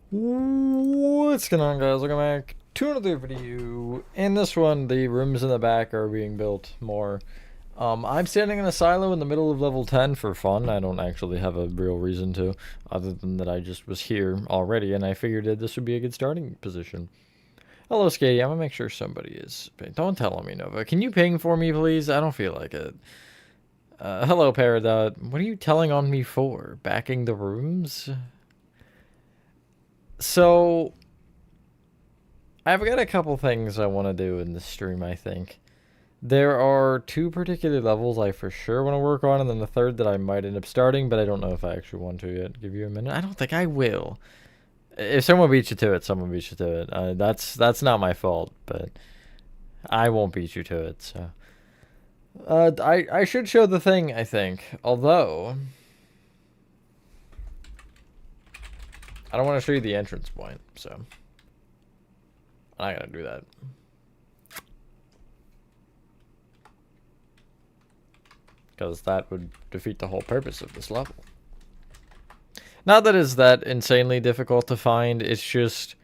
What's going on, guys? Welcome back to another video. In this one, the rooms in the back are being built more. I'm standing in a silo in the middle of level 10 for fun. I don't actually have a real reason to, other than that I just was here already, and I figured that this would be a good starting position. Hello, Skatey. I'm gonna make sure somebody is. Don't tell me, Nova. Can you ping for me, please? I don't feel like it. Hello, Peridot. What are you telling on me for? Backing the rooms? So, I've got a couple things I want to do in this stream, I think. There are two particular levels I for sure want to work on, and then the third that I might end up starting, but I don't know if I actually want to yet. Give you a minute. I don't think I will. If someone beats you to it, someone beats you to it. That's not my fault, but I won't beat you to it, so. I should show the thing, I think. Although, I don't want to show you the entrance point, so. I'm not gonna do that. Because that would defeat the whole purpose of this level. Not that it's that insanely difficult to find, it's just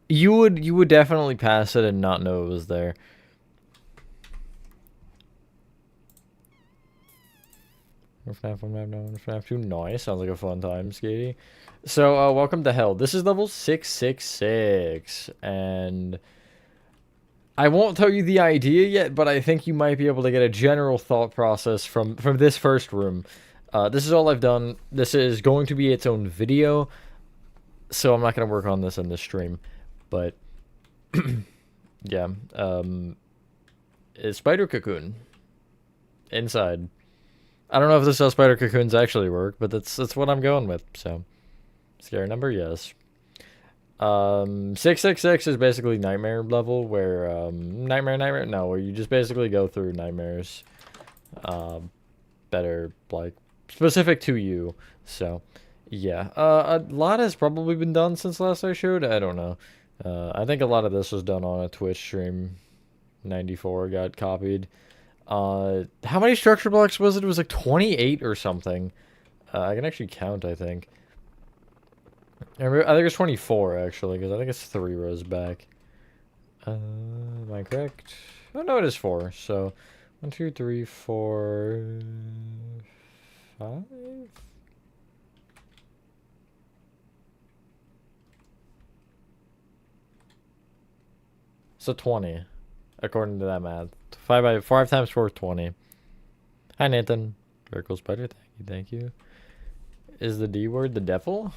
you would definitely pass it and not know it was there. FNAF 1, FNAF 2, nice. Sounds like a fun time, Skatey. So, welcome to hell. This is level 666, and I won't tell you the idea yet, but I think you might be able to get a general thought process from this first room. This is all I've done. This is going to be its own video, so I'm not going to work on this in this stream. But, yeah. It's Spider Cocoon. Inside. I don't know if this is how Spider Cocoons actually work, but that's what I'm going with, so. Scary number, yes. 666 is basically nightmare level where where you just basically go through nightmares that are like specific to you. So yeah, a lot has probably been done since last I showed. I don't know. I think a lot of this was done on a Twitch stream. 94 got copied. How many structure blocks was it? It was like 28 or something. I can actually count, I think. I think it's 24, actually, because I think it's 3 rows back. Am I correct? Oh, no, it is 4. So, 1, 2, 3, 4, 5? So 20, according to that math. 5 times 4, 20. Hi, Nathan. Very cool spider. Thank you. Is the D word the devil?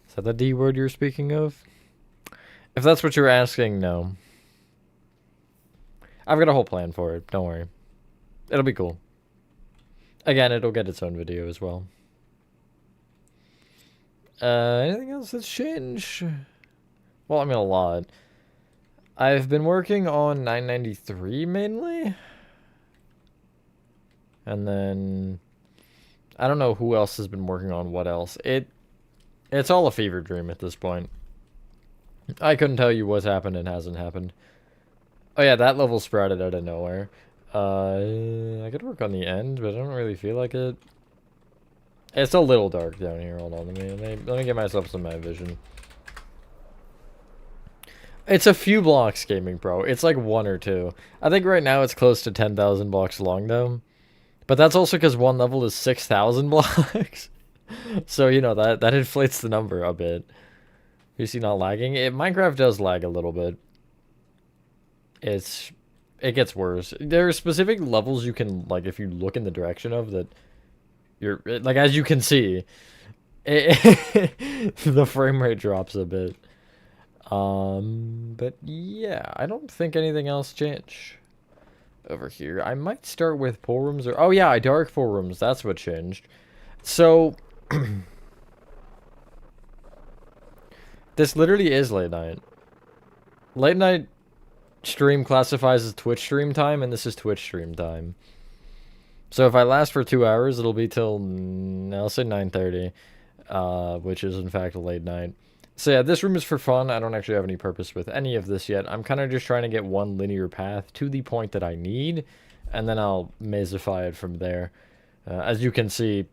Is that the D word you're speaking of? If that's what you're asking, no. I've got a whole plan for it. Don't worry. It'll be cool. Again, it'll get its own video as well. Anything else that's changed? Well, I mean, a lot. I've been working on 993 mainly. And then I don't know who else has been working on what else. It's all a fever dream at this point. I couldn't tell you what's happened and hasn't happened. Oh yeah, that level sprouted out of nowhere. I could work on the end, but I don't really feel like it. It's a little dark down here. Hold on, let me get myself some night vision. It's a few blocks, Gaming Pro. It's like 1 or 2. I think right now it's close to 10,000 blocks long, though. But that's also because one level is 6,000 blocks. So, you know, that inflates the number a bit. You see not lagging? Minecraft does lag a little bit. It gets worse. There are specific levels you can, like, if you look in the direction of that, like, as you can see, the frame rate drops a bit. But yeah, I don't think anything else changed over here. I might start with pool rooms or, oh yeah, dark pool rooms. That's what changed. So, this literally is late night. Late night stream classifies as Twitch stream time, and this is Twitch stream time. So if I last for 2 hours, it'll be till, I'll say 9:30, which is in fact a late night. So yeah, this room is for fun. I don't actually have any purpose with any of this yet. I'm kind of just trying to get one linear path to the point that I need, and then I'll mazify it from there. As you can see,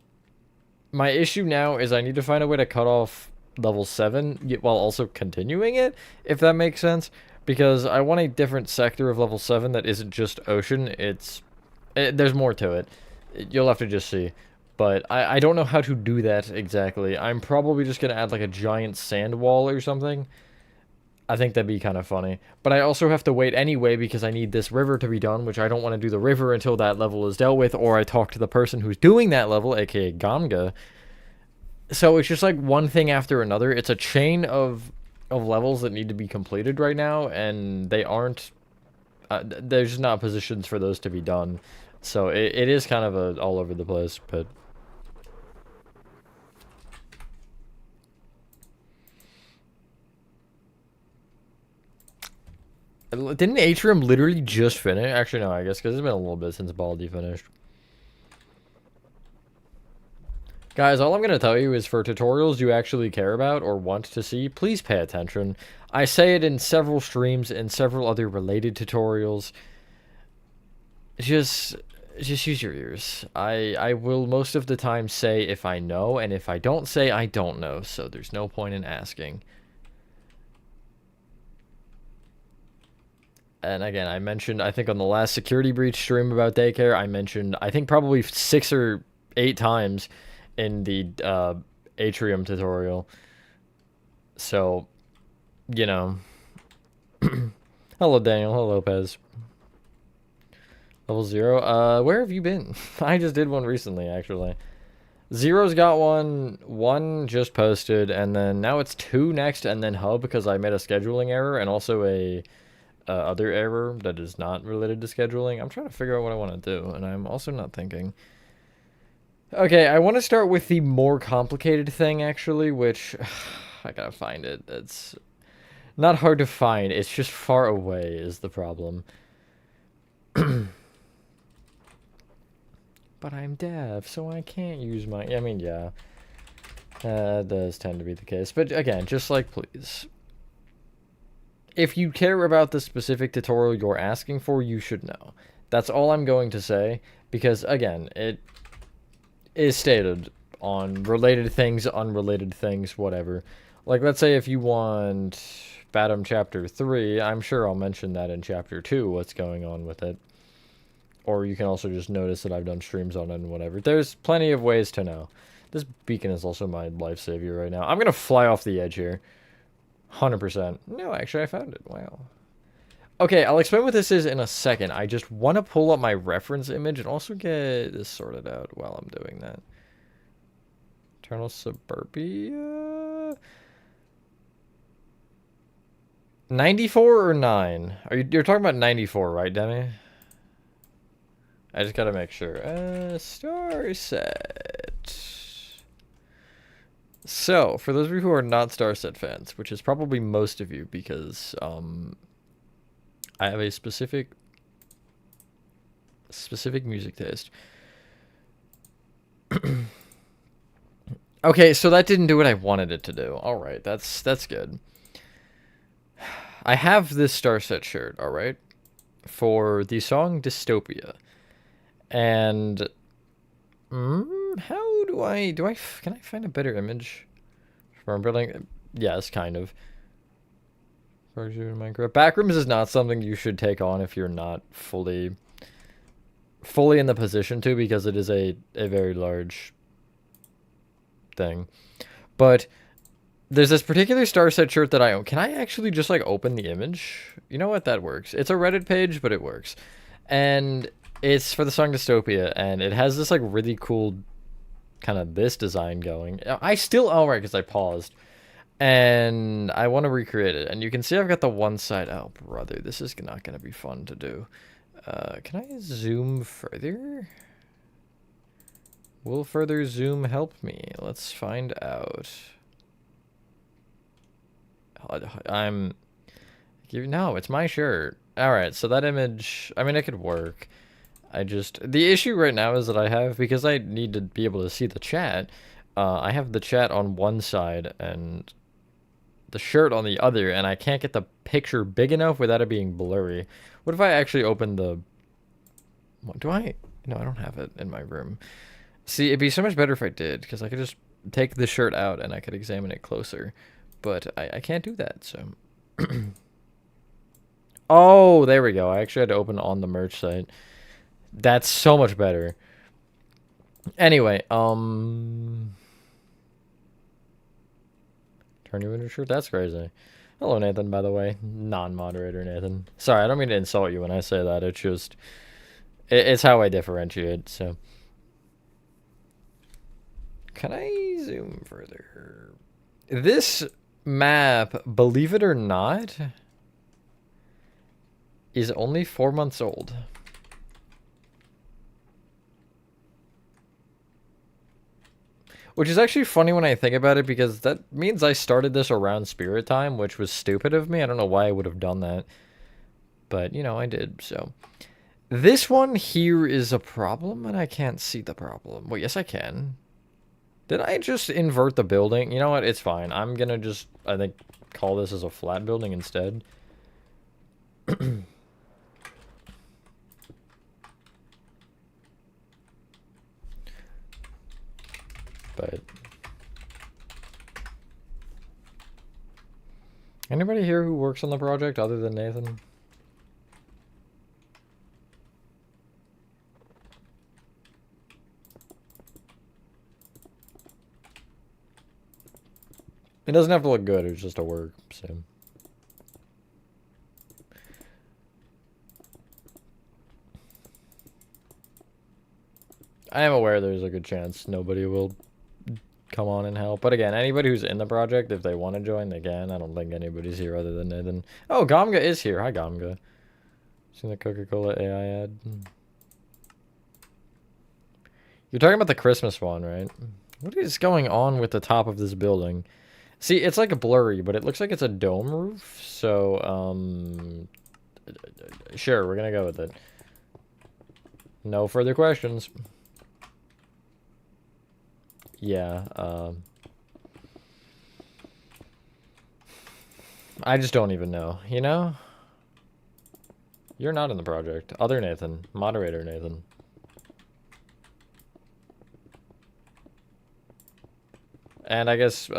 My issue now is I need to find a way to cut off level 7 while also continuing it, if that makes sense. Because I want a different sector of level 7 that isn't just ocean. There's more to it. You'll have to just see. But I don't know how to do that exactly. I'm probably just going to add like a giant sand wall or something. I think that'd be kind of funny. But I also have to wait anyway because I need this river to be done, which I don't want to do the river until that level is dealt with, or I talk to the person who's doing that level, aka Ganga. So it's just like one thing after another. It's a chain of levels that need to be completed right now, and they aren't... there's just not positions for those to be done. So it is kind of a all over the place, but... Didn't Atrium literally just finish? Actually, no, I guess because it's been a little bit since Baldi finished. Guys, all I'm going to tell you is for tutorials you actually care about or want to see, please pay attention. I say it in several streams and several other related tutorials. Just use your ears. I will most of the time say if I know, and if I don't say, I don't know, so there's no point in asking. And again, I mentioned, I think on the last security breach stream about daycare, I mentioned, I think probably 6 or 8 times in the Atrium tutorial. So, you know. Hello, Daniel. Hello, Pez. Level 0. Where have you been? I just did one recently, actually. Zero's got one. 1 just posted, and then now it's 2 next, and then Hub because I made a scheduling error and also a... other error that is not related to scheduling. I'm trying to figure out what I want to do, and I'm also not thinking. Okay, I want to start with the more complicated thing, actually, which... I gotta find it. It's not hard to find. It's just far away is the problem. But I'm deaf, so I can't use my... I mean, yeah. That does tend to be the case. But again, just like, please... If you care about the specific tutorial you're asking for, you should know. That's all I'm going to say, because, again, it is stated on related things, unrelated things, whatever. Like, let's say if you want Batum Chapter 3, I'm sure I'll mention that in Chapter 2, what's going on with it. Or you can also just notice that I've done streams on it and whatever. There's plenty of ways to know. This beacon is also my life savior right now. I'm going to fly off the edge here. 100%. No, actually, I found it. Wow. Okay, I'll explain what this is in a second. I just want to pull up my reference image and also get this sorted out while I'm doing that. Eternal Suburbia? 94 or 9? You're talking about 94, right, Demi? I just gotta make sure. Star set. So, for those of you who are not Starset fans, which is probably most of you because I have a specific music taste. Okay, so that didn't do what I wanted it to do. All right, that's good. I have this Starset shirt, all right, for the song Dystopia. And how do I can I find a better image from building? Yes, kind of. Backrooms is not something you should take on if you're not fully in the position to, because it is a very large thing. But there's this particular Starset shirt that I own. Can I actually just like open the image? You know what? That works. It's a Reddit page, but it works. And it's for the song Dystopia, and it has this like really cool kind of this design going. Oh right, because I paused. And I want to recreate it. And you can see I've got the one side. Oh, brother, this is not going to be fun to do. Can I zoom further? Will further zoom help me? Let's find out. No, it's my shirt. Alright, so that image, I mean, it could work. The issue right now is that I have, because I need to be able to see the chat, I have the chat on one side and the shirt on the other, and I can't get the picture big enough without it being blurry. What if I actually open the... What do I... No, I don't have it in my room. See, it'd be so much better if I did, because I could just take the shirt out and I could examine it closer. But I can't do that, so... Oh, there we go. I actually had to open on the merch site. That's so much better. Anyway, turn you into a shirt? That's crazy. Hello, Nathan, by the way. Non-moderator Nathan. Sorry, I don't mean to insult you when I say that. It's just... It's how I differentiate, so... Can I zoom further? This map, believe it or not, is only 4 months old. Which is actually funny when I think about it, because that means I started this around Spirit Time, which was stupid of me. I don't know why I would have done that. But, you know, I did, so... This one here is a problem, and I can't see the problem. Well, yes, I can. Did I just invert the building? You know what? It's fine. I'm gonna just, I think, call this as a flat building instead. But... Anybody here who works on the project other than Nathan? It doesn't have to look good, it's just a work, so... I am aware there's a good chance nobody will come on and help. But again, anybody who's in the project, if they want to join, they can. I don't think anybody's here other than Nathan. Oh, Gamga is here. Hi, Gamga. Seen the Coca-Cola AI ad? You're talking about the Christmas one, right? What is going on with the top of this building? See, it's like blurry, but it looks like it's a dome roof. So, sure, we're gonna go with it. No further questions. Yeah, I just don't even know, you know? You're not in the project. Other Nathan. Moderator Nathan. And I guess,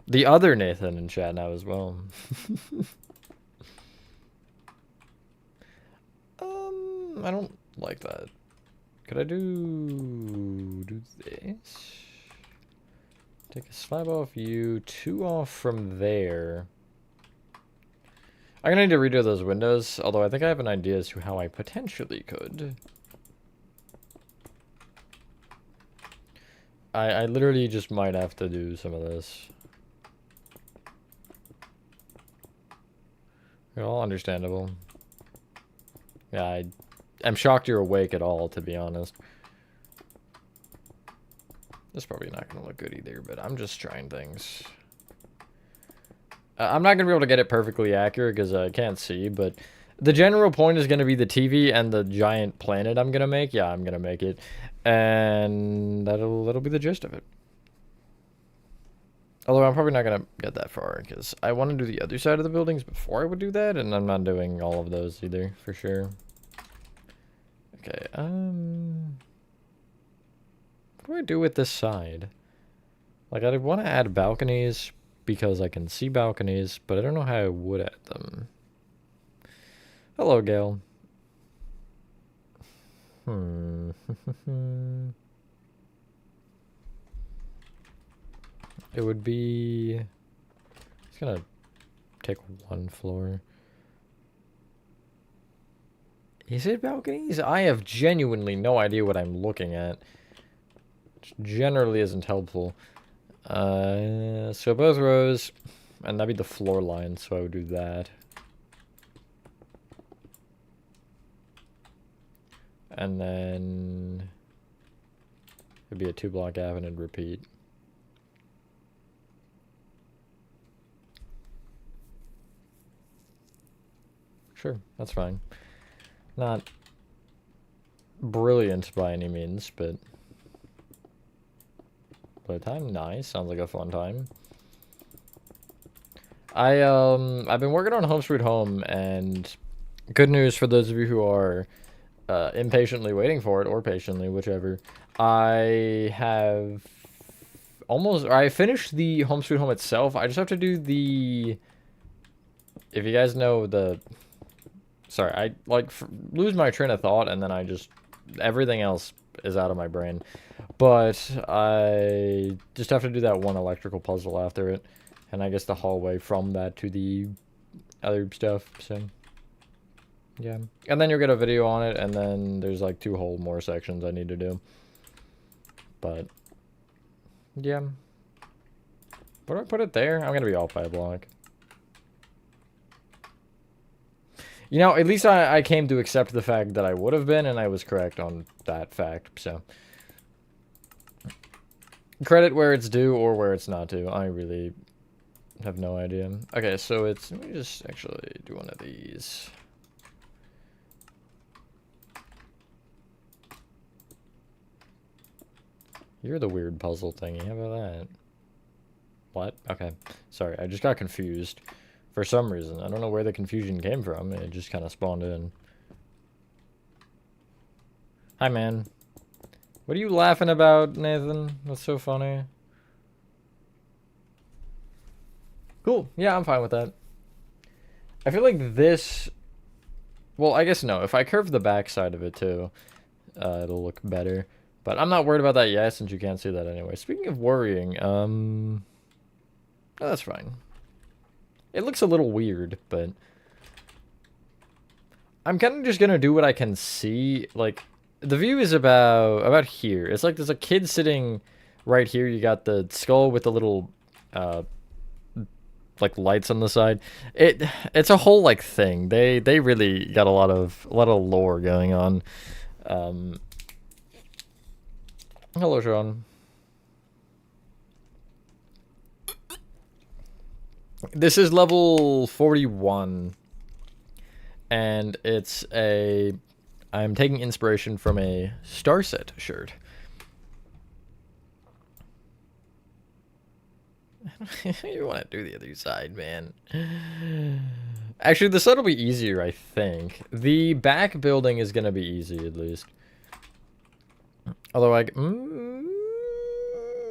the other Nathan in chat now as well. I don't like that. Could I do this? Take a slab off you, 2 off from there. I'm gonna need to redo those windows, although I think I have an idea as to how I potentially could. I literally just might have to do some of this. They're all understandable. Yeah, I'm shocked you're awake at all, to be honest. This is probably not going to look good either, but I'm just trying things. I'm not going to be able to get it perfectly accurate because I can't see, but the general point is going to be the TV and the giant planet I'm going to make. Yeah, I'm going to make it. And that'll be the gist of it. Although I'm probably not going to get that far because I want to do the other side of the buildings before I would do that, and I'm not doing all of those either, for sure. Okay, what do I do with this side? Like, I want to add balconies because I can see balconies, but I don't know how I would add them. Hello, Gail. It would be... It's gonna take 1 floor. Is it balconies? I have genuinely no idea what I'm looking at. Which generally isn't helpful. So both rows, and that'd be the floor line, so I would do that. And then it'd be a 2-block gap and it'd repeat. Sure, that's fine. Not brilliant by any means, but playtime, nice. Sounds like a fun time. I've been working on Home Sweet Home, and good news for those of you who are impatiently waiting for it, or patiently, whichever. I have I finished the Home Sweet Home itself. I just have to do the, if you guys know the, sorry, I like lose my train of thought, and then I just, everything else is out of my brain. But I just have to do that one electrical puzzle after it, and I guess the hallway from that to the other stuff, so yeah. And then you'll get a video on it, and then there's like 2 whole more sections I need to do. But yeah. Where do I put it there? I'm gonna be off by a block. You know, at least I came to accept the fact that I would have been, and I was correct on that fact, so. Credit where it's due or where it's not due. I really have no idea. Okay, so it's, let me just actually do one of these. You're the weird puzzle thingy. How about that? What? Okay. Sorry, I just got confused. For some reason. I don't know where the confusion came from. It just kind of spawned in. Hi, man. What are you laughing about, Nathan? That's so funny. Cool. Yeah, I'm fine with that. I feel like this... Well, I guess no. If I curve the back side of it, too, it'll look better. But I'm not worried about that yet, since you can't see that anyway. Speaking of worrying, no, that's fine. It looks a little weird, but... I'm kind of just gonna do what I can see. Like, the view is about here. It's like there's a kid sitting right here. You got the skull with the little, like, lights on the side. It's a whole, like, thing. They really got a lot of lore going on. Hello, Sean. This is level 41. And it's a... I'm taking inspiration from a Starset shirt. You want to do the other side, man. Actually, the side will be easier, I think. The back building is going to be easy, at least. Although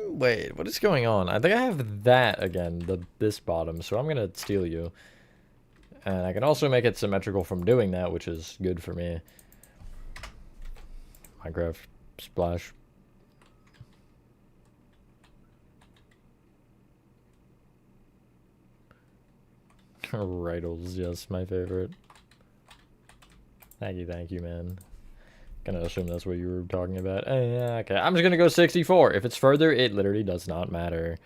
wait, what is going on? I think I have that again, this bottom, so I'm going to steal you. And I can also make it symmetrical from doing that, which is good for me. Minecraft splash. Riddles, yes, my favorite. Thank you, man. Gonna assume that's what you were talking about. Yeah, okay, I'm just gonna go 64. If it's further, it literally does not matter.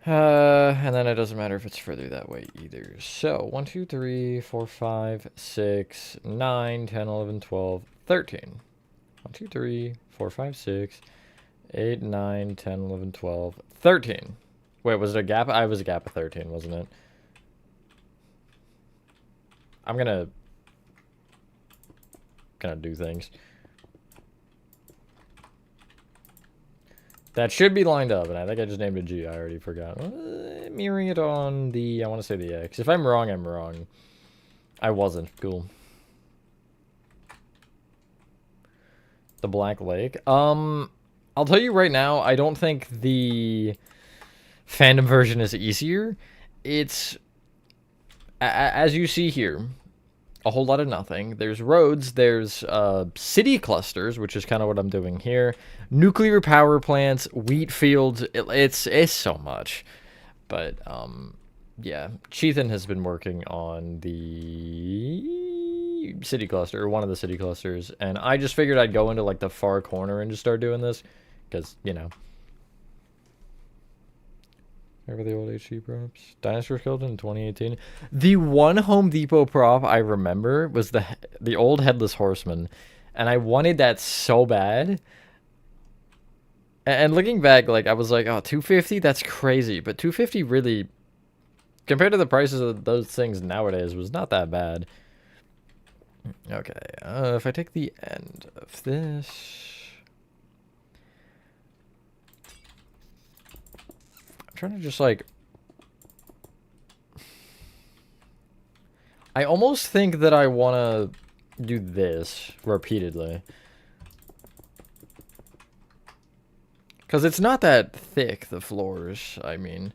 And then it doesn't matter if it's further that way either. So, 1, 2, 3, 4, 5, 6, 9, 10, 11, 12, 13. 1, 2, 3, 4, 5, 6, 8, 9, 10, 11, 12, 13. Wait, was it a gap? I was a gap of 13, wasn't it? I'm gonna do things. That should be lined up, and I think I just named it G. I already forgot. Mirroring it on the, I want to say the X. If I'm wrong, I'm wrong. I wasn't. Cool. The Black Lake. I'll tell you right now, I don't think the fandom version is easier. It's, as you see here, a whole lot of nothing. There's roads, there's city clusters, which is kind of what I'm doing here. Nuclear power plants, wheat fields, it's so much. But, yeah, Cheethan has been working on the city cluster, or one of the city clusters, and I just figured I'd go into, like, the far corner and just start doing this, because, you know. Remember the old HG props? Dinosaur Skeleton in 2018. The one Home Depot prop I remember was the old Headless Horseman. And I wanted that so bad. And looking back, like, I was like, oh, $250? That's crazy. But $250 really, compared to the prices of those things nowadays, was not that bad. Okay, if I take the end of this... trying to just like, I almost think that I want to do this repeatedly. Because it's not that thick, the floors, I mean.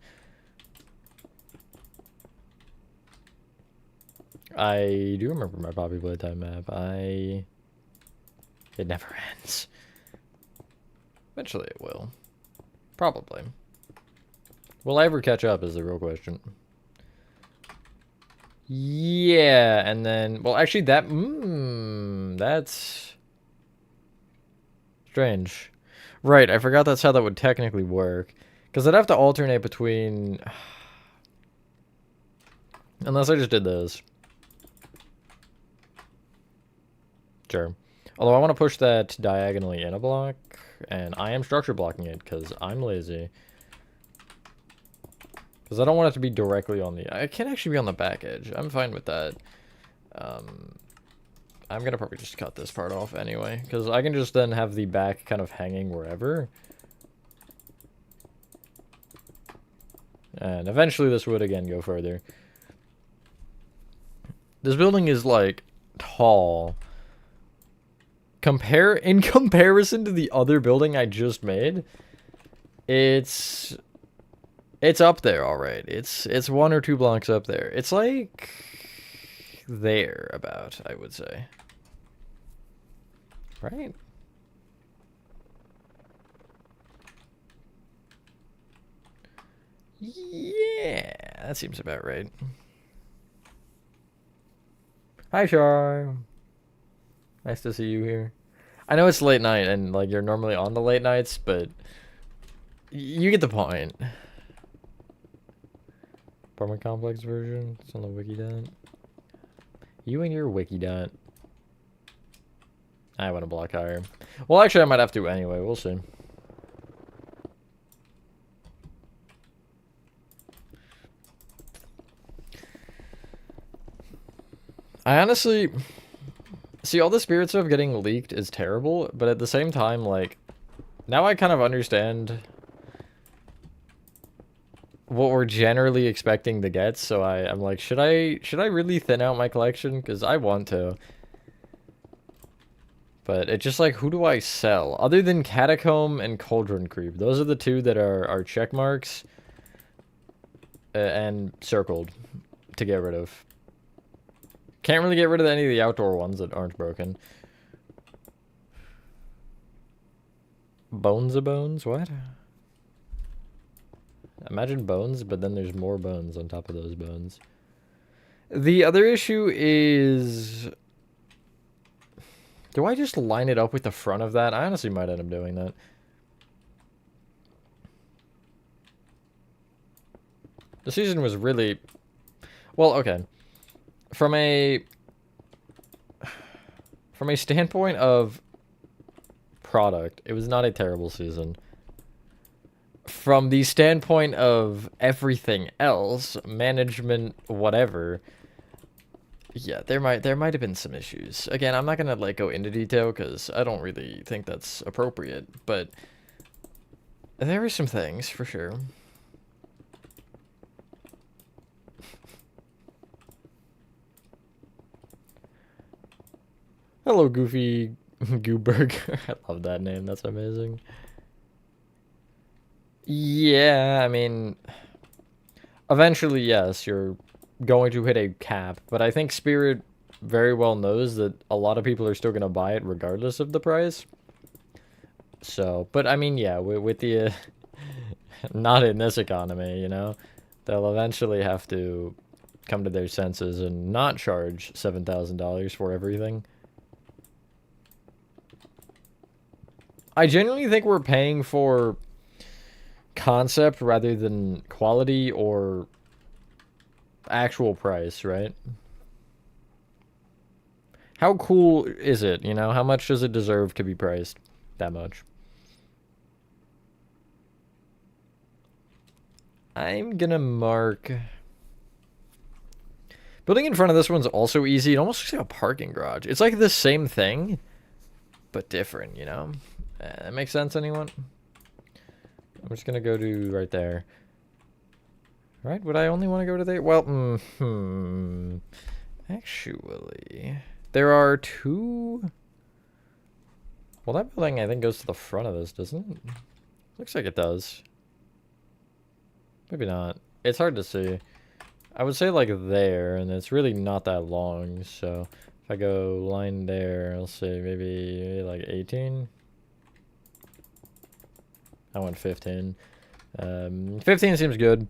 I do remember my Poppy Playtime map. It never ends. Eventually it will. Probably. Will I ever catch up is the real question. Yeah, and then... Well, actually that... that's... strange. Right, I forgot that's how that would technically work. Because I'd have to alternate between... Unless I just did this. Sure. Although I want to push that diagonally in a block. And I am structure blocking it because I'm lazy. Because I don't want it to be directly on the... It can actually be on the back edge. I'm fine with that. I'm going to probably just cut this part off anyway. Because I can just then have the back kind of hanging wherever. And eventually this would again go further. This building is like tall. In comparison to the other building I just made, it's up there, all right. It's 1 or 2 blocks up there. It's like there about, I would say. Right? Yeah, that seems about right. Hi, Char. Nice to see you here. I know it's late night and like you're normally on the late nights, but you get the point. Apartment complex version. It's on the Wikidot. You and your Wikidot. I want to block higher. Well, actually, I might have to anyway. We'll see. I honestly... See, all the spirit stuff getting leaked is terrible, but at the same time, like... Now I kind of understand... what we're generally expecting to get, so I'm like, should I really thin out my collection? Because I want to. But it's just like, who do I sell? Other than Catacomb and Cauldron Creep. Those are the 2 that are check marks. And circled to get rid of. Can't really get rid of any of the outdoor ones that aren't broken. Bones of bones? What? Imagine bones, but then there's more bones on top of those bones. The other issue is... Do I just line it up with the front of that? I honestly might end up doing that. The season was really... Well, okay. From a standpoint of product, it was not a terrible season. From the standpoint of everything else, management, whatever, yeah, there might have been some issues. Again, I'm not gonna like go into detail because I don't really think that's appropriate, but there were some things for sure. Hello, Goofy Gooberg. I love that name. That's amazing. Yeah, I mean, eventually, yes, you're going to hit a cap, but I think Spirit very well knows that a lot of people are still going to buy it regardless of the price. So, but I mean, yeah, with the, not in this economy, you know, they'll eventually have to come to their senses and not charge $7,000 for everything. I genuinely think we're paying for concept rather than quality or actual price, right? How cool is it, you know? How much does it deserve to be priced that much? I'm gonna mark... Building in front of this one's also easy. It almost looks like a parking garage. It's like the same thing, but different, you know? That makes sense, anyone? I'm just gonna go to right there. Right? Would I only want to go to there? Well, actually... There are two... Well, that building, I think, goes to the front of this, doesn't it? Looks like it does. Maybe not. It's hard to see. I would say, like, there, and it's really not that long, so... If I go line there, I'll say maybe like 18. I went 15. 15 seems good.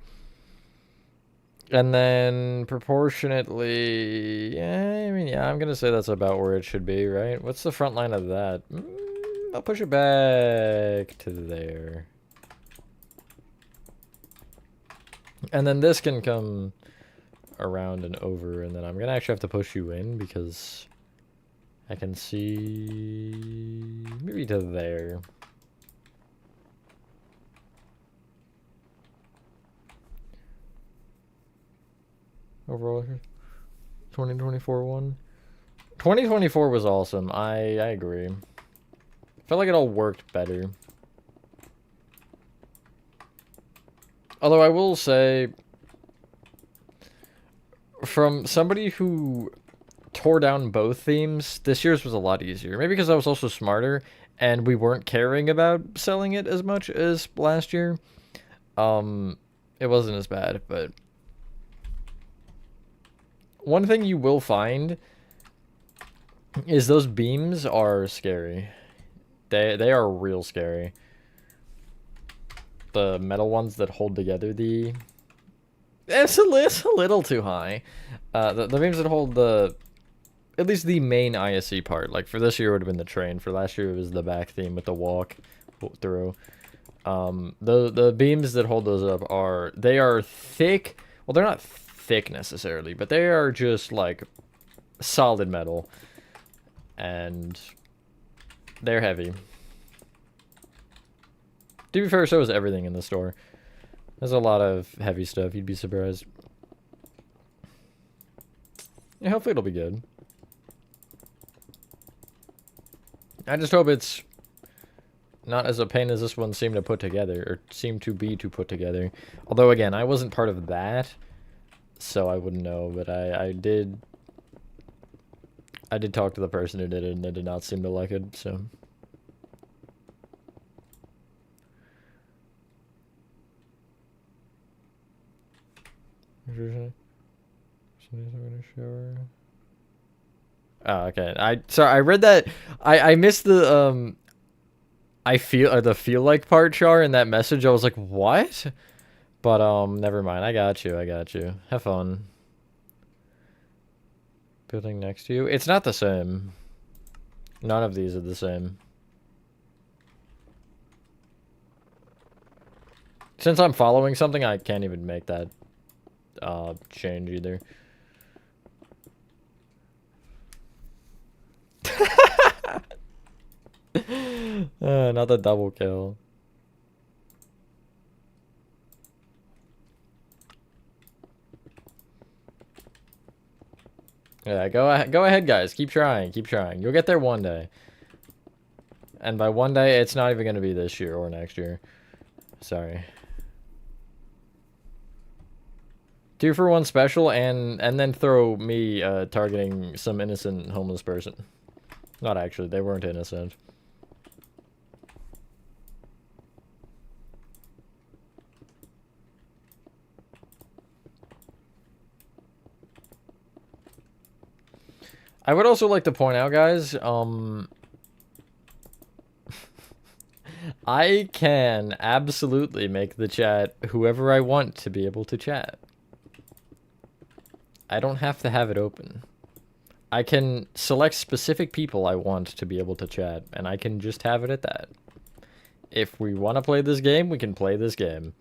And then proportionately, yeah, I mean, yeah, I'm going to say that's about where it should be, right? What's the front line of that? I'll push it back to there. And then this can come around and over, and then I'm going to actually have to push you in because I can see maybe to there. Overall, 2024 one. 2024 was awesome. I agree. Felt like it all worked better. Although I will say, from somebody who tore down both themes, this year's was a lot easier. Maybe because I was also smarter and we weren't caring about selling it as much as last year. It wasn't as bad, but one thing you will find is those beams are scary. They are real scary. The metal ones that hold together the... It's a little too high. The beams that hold the... At least the main ISC part. Like, for this year, it would have been the train. For last year, it was the back theme with the walk through. The beams that hold those up are... They are thick. Well, they're not thick necessarily, but they are just, like, solid metal. And they're heavy. To be fair, so is everything in the store. There's a lot of heavy stuff. You'd be surprised. Yeah, hopefully it'll be good. I just hope it's not as a pain as this one seemed to put together, or seemed to be to put together. Although, again, I wasn't part of that, so I wouldn't know, but I did talk to the person who did it, and they did not seem to like it, so... Oh, okay. Sorry, I read that. I missed the the feel like part, Char, in that message. I was like, what? But never mind. I got you. Have fun. Building next to you. It's not the same. None of these are the same. Since I'm following something, I can't even make that change either. Not the double kill. Yeah, go ahead, guys. Keep trying. You'll get there one day. And by one day, it's not even going to be this year or next year. Sorry. 2 for 1 special, and then throw me targeting some innocent homeless person. Not actually, they weren't innocent. I would also like to point out, guys, I can absolutely make the chat whoever I want to be able to chat. I don't have to have it open. I can select specific people I want to be able to chat, and I can just have it at that. If we want to play this game, we can play this game.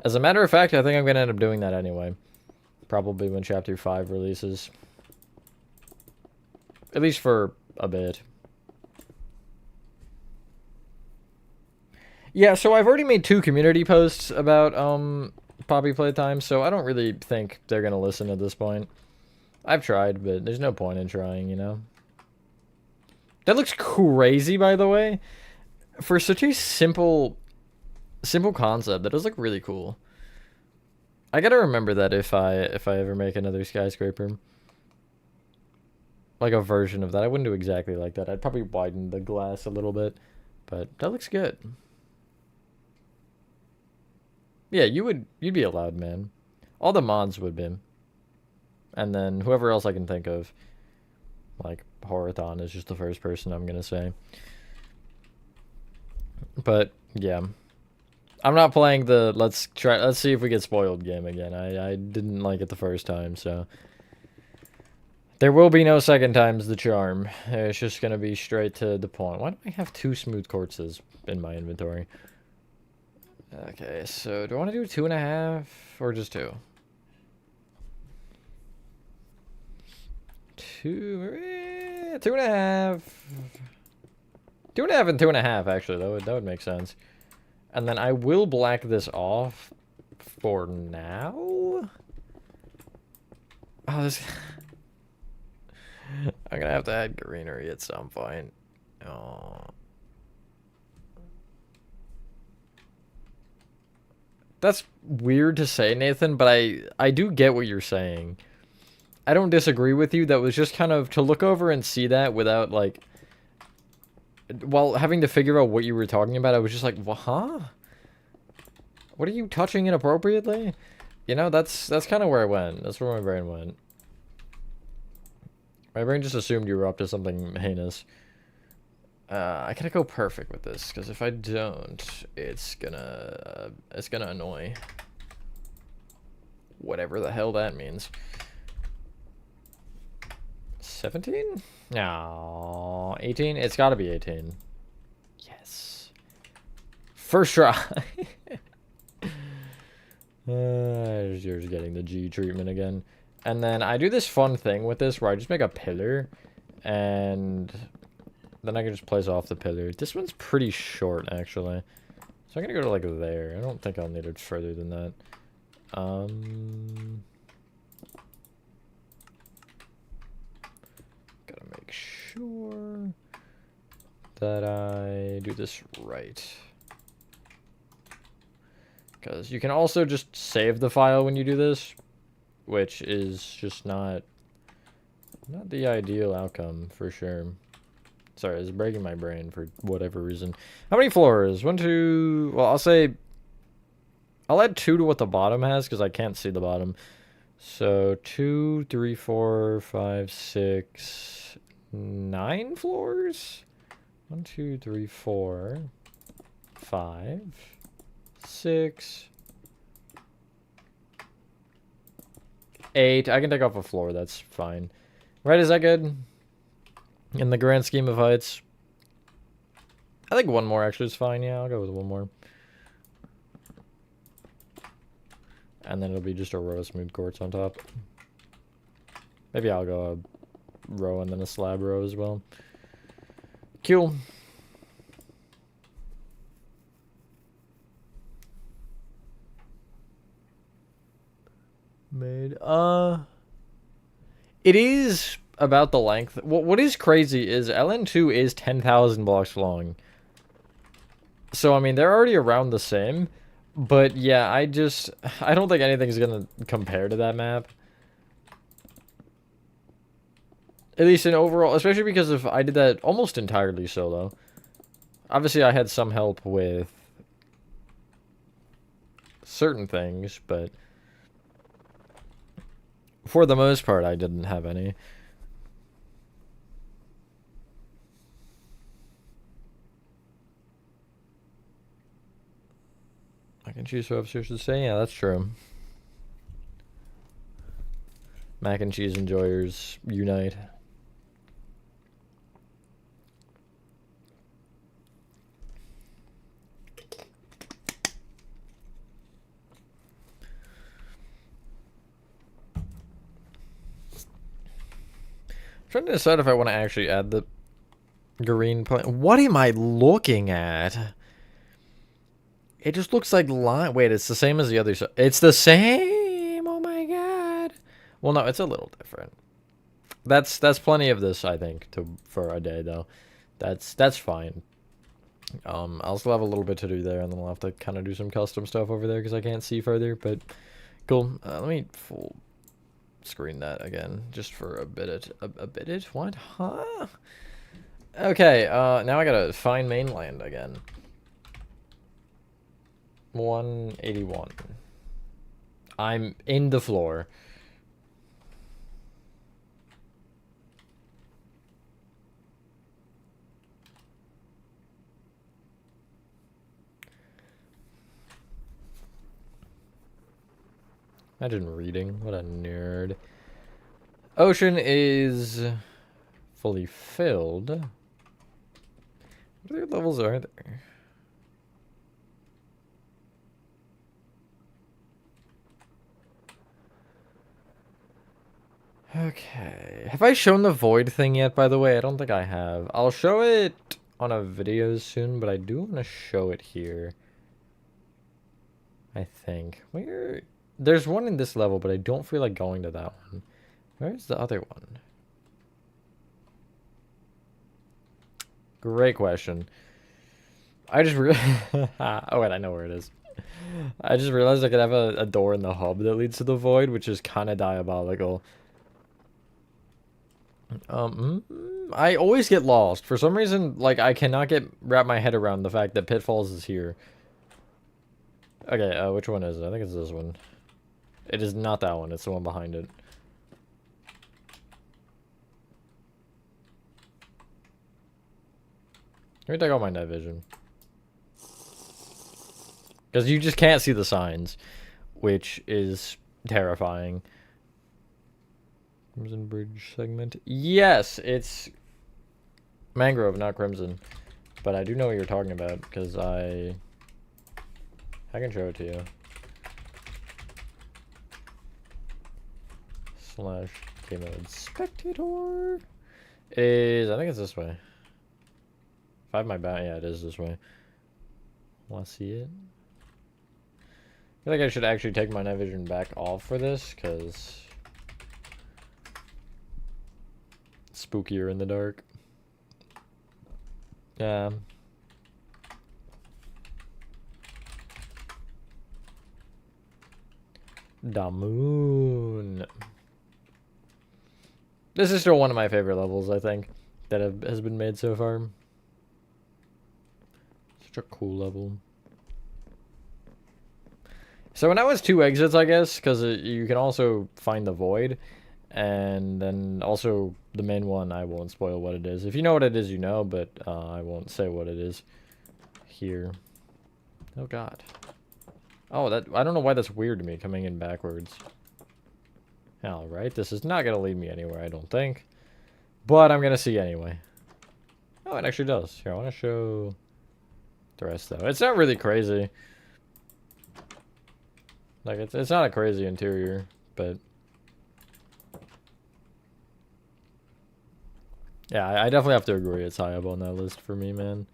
As a matter of fact, I think I'm going to end up doing that anyway. Probably when Chapter 5 releases. At least for a bit. Yeah, so I've already made 2 community posts about Poppy Playtime, so I don't really think they're going to listen at this point. I've tried, but there's no point in trying, you know? That looks crazy, by the way. For such a simple concept, that does look really cool. I gotta remember that if I ever make another skyscraper. Like a version of that. I wouldn't do exactly like that. I'd probably widen the glass a little bit. But that looks good. Yeah, you'd be allowed, man. All the mods would be. And then whoever else I can think of. Like, Horathon is just the first person I'm gonna say. But, yeah. I'm not playing the let's see if we get spoiled game again. I didn't like it the first time, so there will be no second time's the charm. It's just gonna be straight to the point. Why do I have 2 smooth quartzes in my inventory? Okay, so do I want to do 2.5 or just 2? 2.5. 2.5 and 2.5 actually. That would make sense. And then I will black this off for now. Oh, this. I'm gonna have to add greenery at some point. Oh. That's weird to say, Nathan, but I do get what you're saying. I don't disagree with you. That was just kind of to look over and see that without, like, while having to figure out what you were talking about, I was just like, well, huh? What are you touching inappropriately? You know, that's kind of where I went. That's where my brain went. My brain just assumed you were up to something heinous. I gotta go perfect with this, because if I don't, it's gonna annoy. Whatever the hell that means. 17? No, 18? It's gotta be 18. Yes. First try. You're just getting the G treatment again. And then I do this fun thing with this where I just make a pillar, and then I can just place off the pillar. This one's pretty short, actually. So I'm gonna go to, like, there. I don't think I'll need it further than that. Gotta make sure that I do this right. Because you can also just save the file when you do this, which is just not the ideal outcome, for sure. Sorry, it's breaking my brain for whatever reason. How many floors? 1, 2... Well, I'll add 2 to what the bottom has, because I can't see the bottom. So, 2, 3, 4, 5, 6, 9 floors? 1, 2, 3, 4, 5, 6, 8. I can take off a floor, that's fine. Right, is that good? In the grand scheme of heights. I think 1 more actually is fine. Yeah, I'll go with 1 more. And then it'll be just a row of smooth quartz on top. Maybe I'll go a row and then a slab row as well. Cool. Made. It is about the length. What is crazy is LN2 is 10,000 blocks long. So, I mean, they're already around the same. But, yeah, I don't think anything's gonna compare to that map. At least in overall, especially because I did that almost entirely solo. Obviously, I had some help with certain things, but for the most part, I didn't have any. I can choose who upstairs to say. Yeah, that's true. Mac and cheese enjoyers unite. I'm trying to decide if I want to actually add the green plant. What am I looking at? It just looks like line. Wait, it's the same as the other side. It's the same. Oh my god. Well, no, it's a little different. That's plenty of this, I think, for a day though. That's fine. I'll still have a little bit to do there, and then I'll have to kind of do some custom stuff over there because I can't see further. But Cool. Let me full screen that again, just for a bit. A bit? What? Huh? Okay, now I gotta find mainland again. 181. I'm in the floor. Imagine reading. What a nerd. Ocean is fully filled. What other levels are there? Okay. Have I shown the void thing yet, by the way? I don't think I have. I'll show it on a video soon, but I do want to show it here. I think. Where? There's one in this level, but I don't feel like going to that one. Where's the other one? Great question. I just oh wait, I know where it is. I just realized I could have a door in the hub that leads to the void, which is kind of diabolical. I always get lost. For some reason, like, I cannot wrap my head around the fact that Pitfalls is here. Okay, which one is it? I think it's this one. It is not that one. It's the one behind it. Let me take out my night vision. Because you just can't see the signs, which is terrifying. Crimson Bridge segment. Yes, it's Mangrove, not Crimson. But I do know what you're talking about, because I can show it to you. Slash game mode spectator. I think it's this way. If I have my back, yeah, it is this way. Want to see it? I feel like I should actually take my night vision back off for this, because it's spookier in the dark. Yeah. The moon. This is still one of my favorite levels, I think, that has been made so far. Such a cool level. So when I was 2 exits, I guess, because you can also find the void, and then also the main one. I won't spoil what it is. If you know what it is, you know, but I won't say what it is here. Oh God. Oh, I don't know why that's weird to me, coming in backwards. Alright, this is not going to lead me anywhere, I don't think. But I'm going to see anyway. Oh, it actually does. Here, I want to show the rest, though. It's not really crazy. Like, it's not a crazy interior, but yeah, I definitely have to agree it's high up on that list for me, man.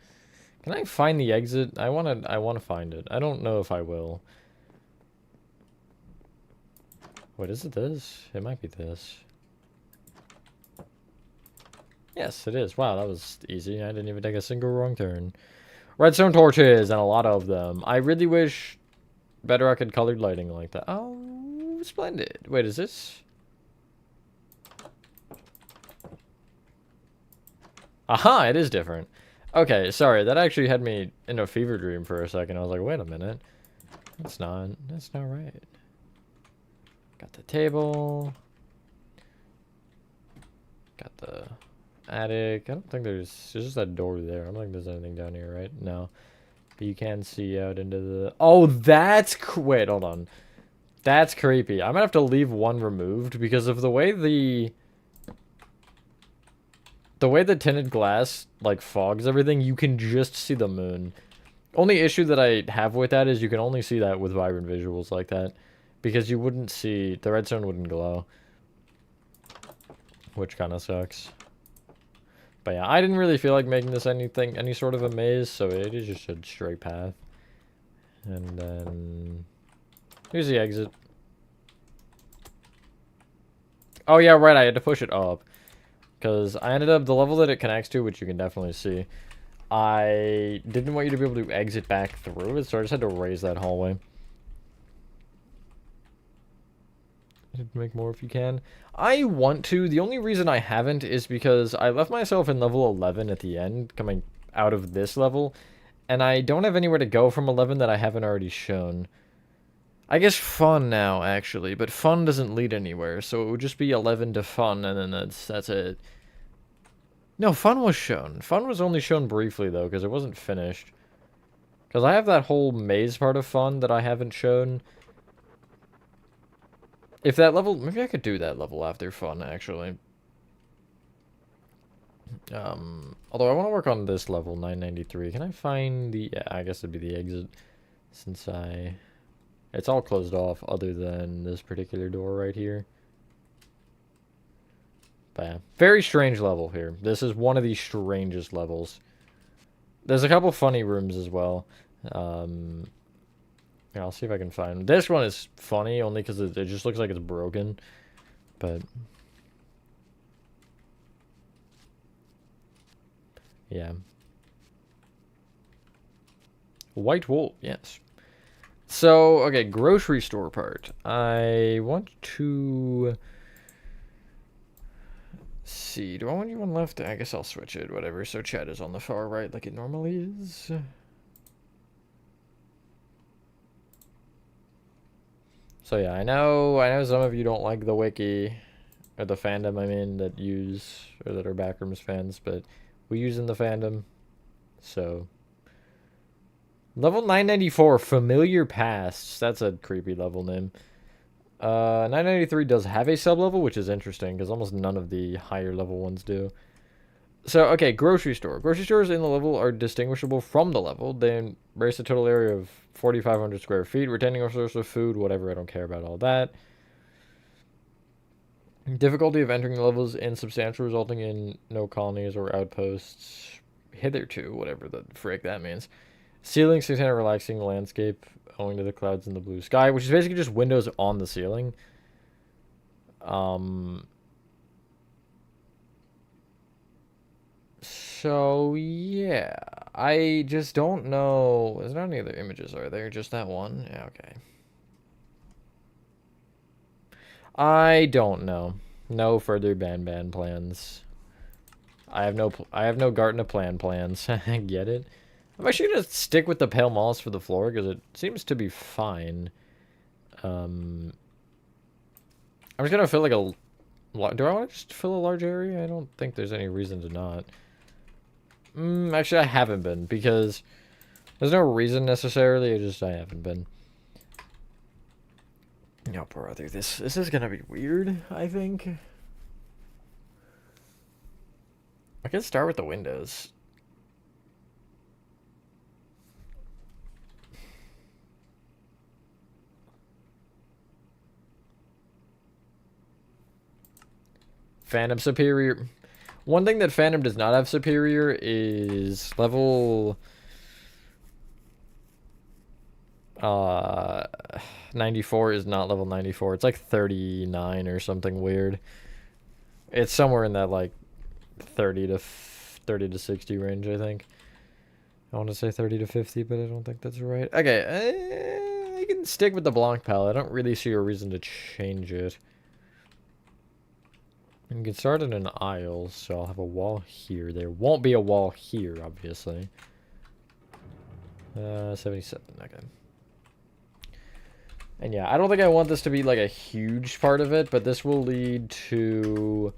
Can I find the exit? I wanna find it. I don't know if I will. Wait, is it this? It might be this. Yes, it is. Wow, that was easy. I didn't even take a single wrong turn. Redstone torches, and a lot of them. I really wish Bedrock had colored lighting like that. Oh, splendid. Wait, is this? Aha, it is different. Okay, sorry. That actually had me in a fever dream for a second. I was like, wait a minute. That's not right. Got the table. Got the attic. I don't think there's just that door there. I don't think there's anything down here, right? No. But you can see out into the... Oh, wait, hold on. That's creepy. I'm gonna have to leave one removed because of the way the tinted glass, like, fogs everything, you can just see the moon. Only issue that I have with that is you can only see that with vibrant visuals like that. Because you wouldn't see... The redstone wouldn't glow. Which kind of sucks. But yeah, I didn't really feel like making this any sort of a maze, so it is just a straight path. And then... Here's the exit. Oh yeah, right, I had to push it up. Because I ended up... The level that it connects to, which you can definitely see, I didn't want you to be able to exit back through it, so I just had to raise that hallway. Make more if you can. I want to. The only reason I haven't is because I left myself in level 11 at the end, coming out of this level, and I don't have anywhere to go from 11 that I haven't already shown. I guess fun now, actually, but fun doesn't lead anywhere, so it would just be 11 to fun, and then that's it. No, fun was shown. Fun was only shown briefly, though, because it wasn't finished. Because I have that whole maze part of fun that I haven't shown. If that level... Maybe I could do that level after fun, actually. Although I want to work on this level, 993. Can I find the... Yeah, I guess it'd be the exit. Since it's all closed off other than this particular door right here. But yeah, very strange level here. This is one of the strangest levels. There's a couple funny rooms as well. Yeah, I'll see if I can find... This one is funny only because it just looks like it's broken. But... yeah. White wool, yes. So, okay, grocery store part. I want to... see, do I want you on left? I guess I'll switch it, whatever. So chat is on the far right like it normally is. So yeah, I know some of you don't like the wiki, or the fandom, I mean, that use, or that are Backrooms fans, but we use in the fandom, so... Level 994, Familiar Pasts. That's a creepy level name. 993 does have a sub-level, which is interesting, because almost none of the higher level ones do. So, okay, grocery store. Grocery stores in the level are distinguishable from the level. They embrace a total area of 4,500 square feet, retaining a source of food, whatever, I don't care about all that. Difficulty of entering the levels insubstantial, resulting in no colonies or outposts hitherto, whatever the frick that means. Ceilings contain a relaxing landscape owing to the clouds in the blue sky, which is basically just windows on the ceiling. So, yeah. I just don't know. There's not any other images, are there? Just that one? Yeah, okay. I don't know. No further ban plans. I have no garden of plans. Get it? I'm actually gonna stick with the pale moss for the floor because it seems to be fine. I'm just gonna fill like a... Do I want to just fill a large area? I don't think there's any reason to not. Actually, I haven't been because there's no reason necessarily. I haven't been. No, brother, this is gonna be weird, I think. I can start with the windows. Phantom Superior. One thing that Phantom does not have Superior is level 94 is not level 94. It's like 39 or something weird. It's somewhere in that like 30 to 60 range, I think. I want to say 30 to 50, but I don't think that's right. Okay, I can stick with the Blanc palette. I don't really see a reason to change it. You can start in an aisle, so I'll have a wall here. There won't be a wall here, obviously. 77, okay. And yeah, I don't think I want this to be like a huge part of it, but this will lead to...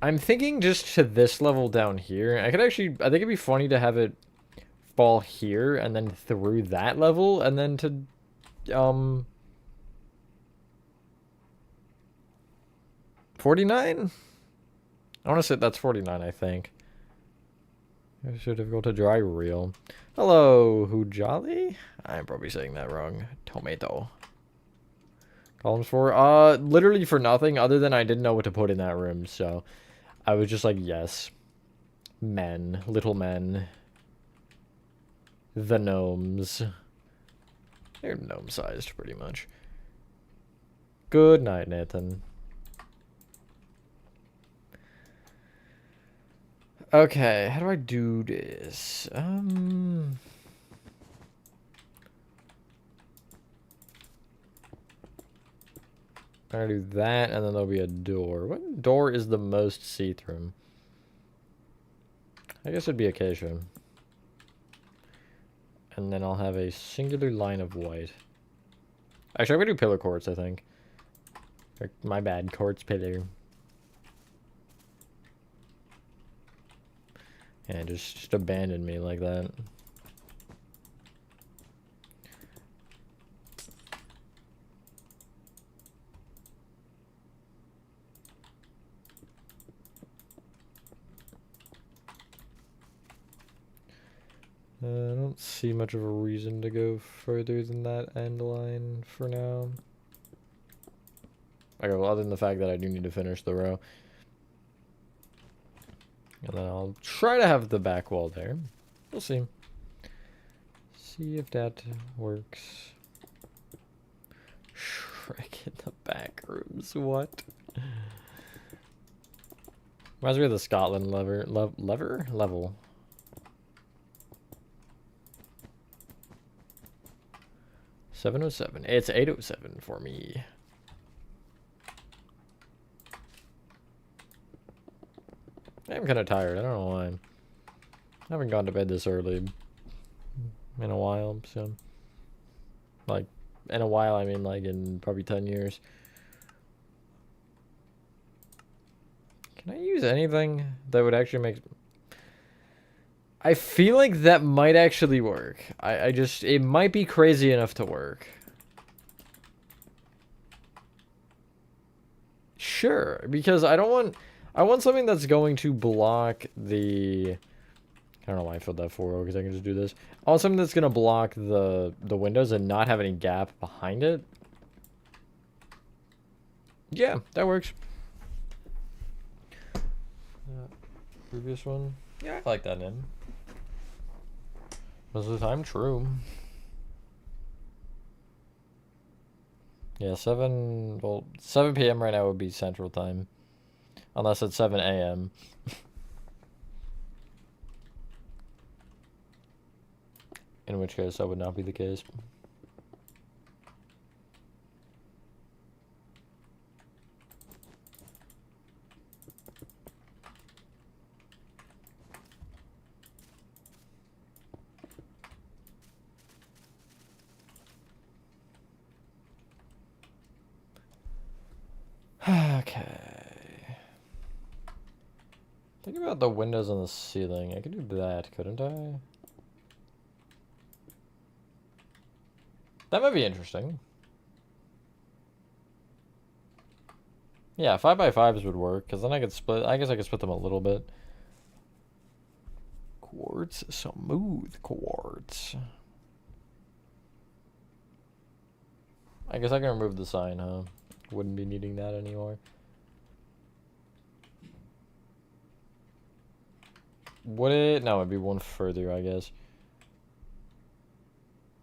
I'm thinking just to this level down here. I think it'd be funny to have it fall here and then through that level and then to, 49? I want to say that's 49, I think. It's so difficult to dry reel. Hello, Hujali? I'm probably saying that wrong. Tomato. Columns for, literally for nothing other than I didn't know what to put in that room, so I was just like, yes. Men. Little men. The gnomes. They're gnome-sized, pretty much. Good night, Nathan. Okay, how do I do this? I'm gonna do that, and then there'll be a door. What door is the most see-through? I guess it'd be acacia. And then I'll have a singular line of white. Actually, I'm gonna do pillar quartz, I think. My bad, quartz pillar. Yeah, just abandon me like that. I don't see much of a reason to go further than that end line for now. Okay, well, other than the fact that I do need to finish the row. And then I'll try to have the back wall there. We'll see. See if that works. Shrek in the back rooms. What? Reminds me of the Scotland level. 707. It's 807 for me. I'm kind of tired. I don't know why. I haven't gone to bed this early in a while, so. Like, in a while, I mean like in probably 10 years. Can I use anything that would actually make... I feel like that might actually work. I just... It might be crazy enough to work. Sure, because I don't want... I want something that's going to block the... I don't know why I filled that 4 because I can just do this. I want something that's going to block the windows and not have any gap behind it. Yeah, that works. Previous one? Yeah, I like that name. Most of the time, true. Yeah, 7 p.m. right now would be Central Time. Unless it's 7 a.m. In which case, that would not be the case. Okay. Think about the windows on the ceiling. I could do that, couldn't I? That might be interesting. Yeah, 5x5s would work, because then I could split... I guess I could split them a little bit. Quartz. Smooth quartz. I guess I can remove the sign, huh? Wouldn't be needing that anymore. Would it? No, it'd be one further, I guess.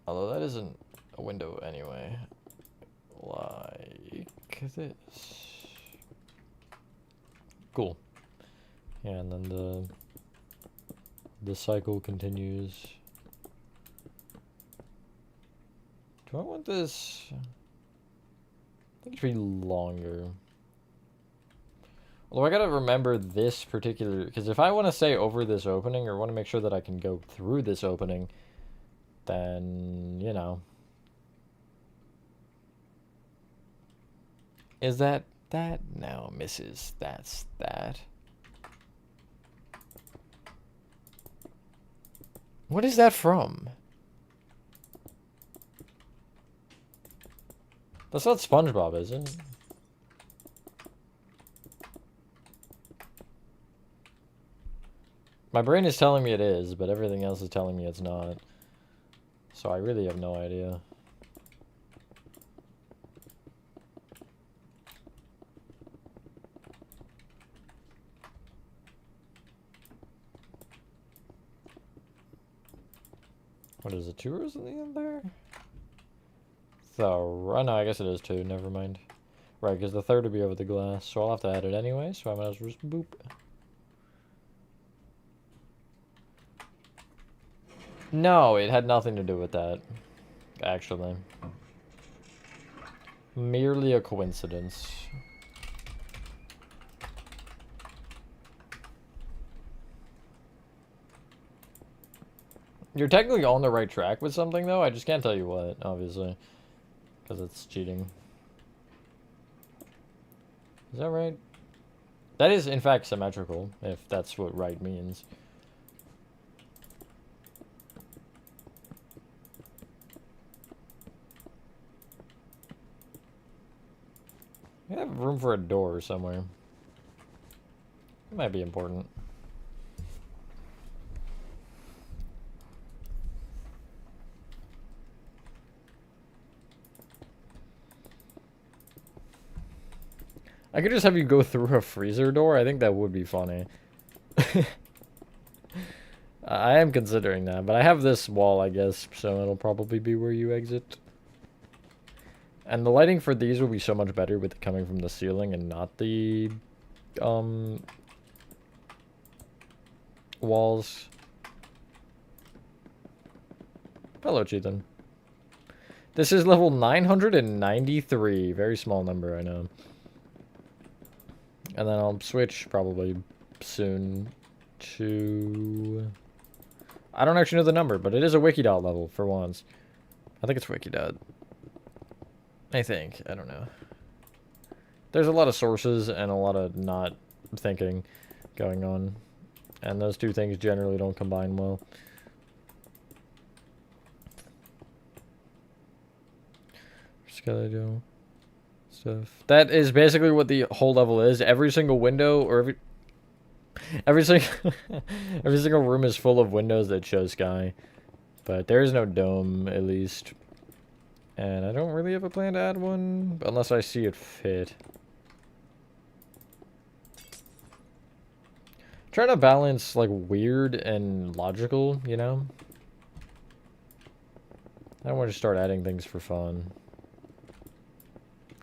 Although that isn't a window anyway. Like this. Cool. Yeah, and then the cycle continues. Do I want this? I think it should be longer. Although I gotta remember this particular, because if I want to say over this opening or want to make sure that I can go through this opening, then, you know. Is that that? No, misses. That's that. What is that from? That's not SpongeBob, is it? My brain is telling me it is, but everything else is telling me it's not. So I really have no idea. What is it, 2 rows in the end there? Oh no, I guess it is 2, never mind. Right, because the third would be over the glass, so I'll have to add it anyway, so I might as well just boop. No, it had nothing to do with that, actually. Merely a coincidence. You're technically on the right track with something, though. I just can't tell you what, obviously. Because it's cheating. Is that right? That is, in fact, symmetrical, if that's what right means. I have room for a door somewhere. It might be important. I could just have you go through a freezer door. I think that would be funny. I am considering that, but I have this wall, I guess, so it'll probably be where you exit. And the lighting for these will be so much better with it coming from the ceiling and not the walls. Hello, Cheethan. This is level 993. Very small number, I know. And then I'll switch probably soon to... I don't actually know the number, but it is a Wikidot level for once. I think it's Wikidot. I think. I don't know. There's a lot of sources and a lot of not thinking going on. And those two things generally don't combine well. Skeleton stuff. That is basically what the whole level is. Every single window or every single every single room is full of windows that show sky. But there is no dome, at least. And I don't really have a plan to add one unless I see it fit. Trying to balance like weird and logical, you know? I don't want to start adding things for fun.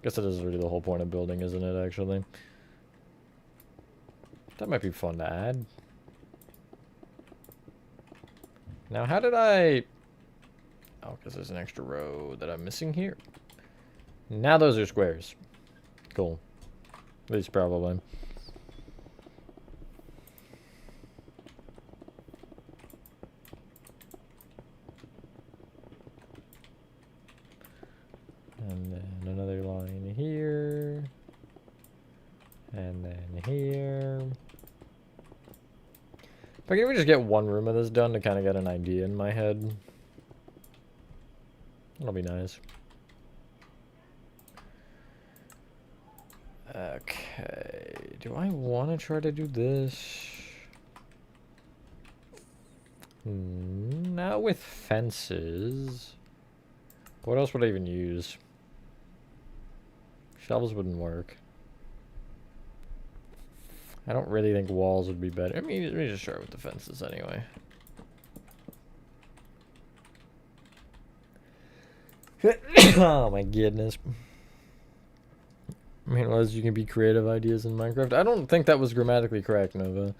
Guess that is really the whole point of building, isn't it, actually? That might be fun to add. Now, how did I... Oh, because there's an extra row that I'm missing here. Now those are squares. Cool. At least probably. And then another line here. And then here. If I can even just get one room of this done to kind of get an idea in my head. That'll be nice. Okay. Do I want to try to do this? Not with fences. What else would I even use? Shelves wouldn't work. I don't really think walls would be better. I mean, let me just start with the fences anyway. Oh my goodness. I mean, as you can be creative ideas in Minecraft. I don't think that was grammatically correct, Nova.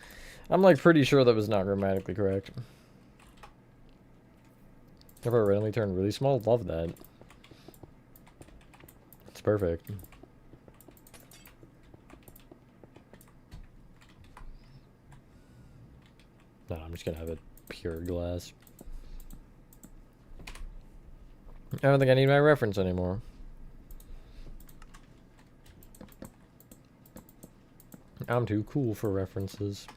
I'm like pretty sure that was not grammatically correct. If I randomly turn really small, love that. It's perfect. No, I'm just gonna have it pure glass. I don't think I need my reference anymore. I'm too cool for references.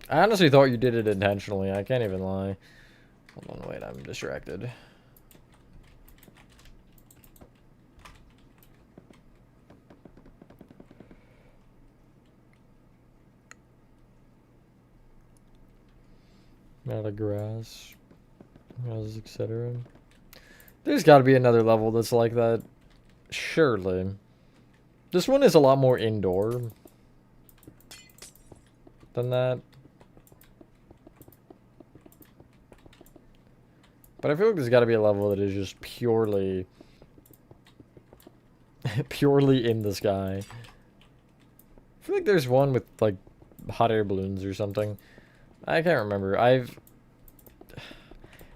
I honestly thought you did it intentionally. I can't even lie. Hold on, wait, I'm distracted. Out of grass, houses, etc. There's got to be another level that's like that. Surely. This one is a lot more indoor than that. But I feel like there's got to be a level that is just purely purely in the sky. I feel like there's one with like hot air balloons or something. I can't remember.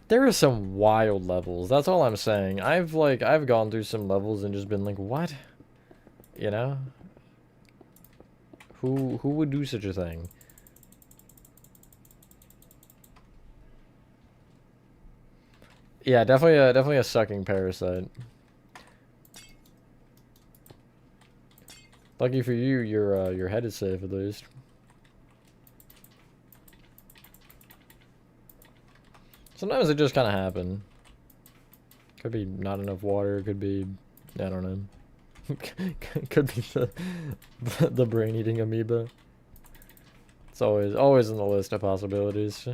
There are some wild levels. That's all I'm saying. I've gone through some levels and just been like, what? You know? Who would do such a thing? Yeah, definitely a sucking parasite. Lucky for you, your head is safe at least. Sometimes it just kind of happen. Could be not enough water. Could be, I don't know. Could be the brain eating amoeba. It's always in the list of possibilities.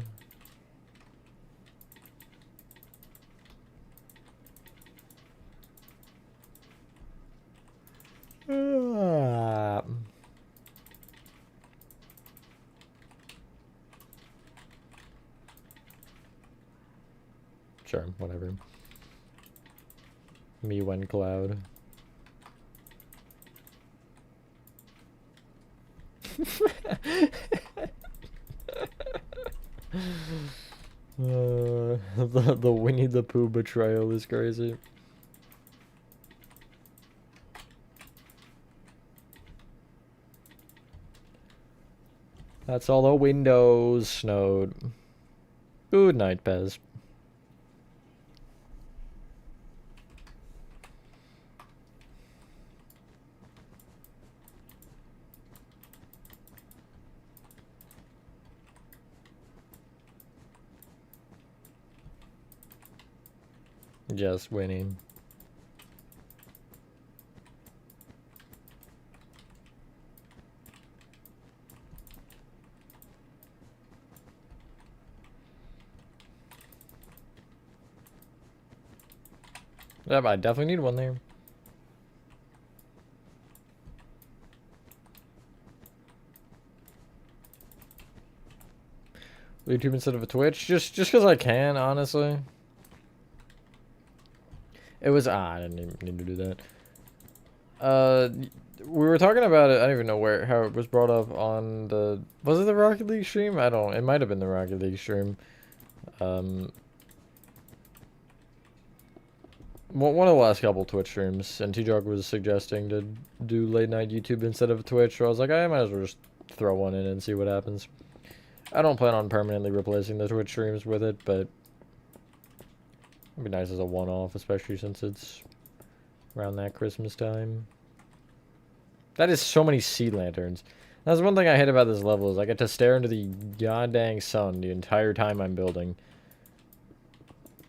Sure, whatever. Me when cloud. The Winnie the Pooh betrayal is crazy. That's all the windows snowed. Good night, Pez. Just winning. Yeah, but I definitely need one there. YouTube instead of a Twitch, just because I can, honestly. It was I didn't even need to do that. We were talking about it. I don't even know how it was brought up on the. Was it the Rocket League stream? I don't. It might have been the Rocket League stream. One of the last couple Twitch streams, and T-Jog was suggesting to do late night YouTube instead of Twitch. So I was like, I might as well just throw one in and see what happens. I don't plan on permanently replacing the Twitch streams with it, but it'd be nice as a one-off, especially since it's around that Christmas time. That is so many sea lanterns. That's one thing I hate about this level is I get to stare into the goddamn sun the entire time I'm building.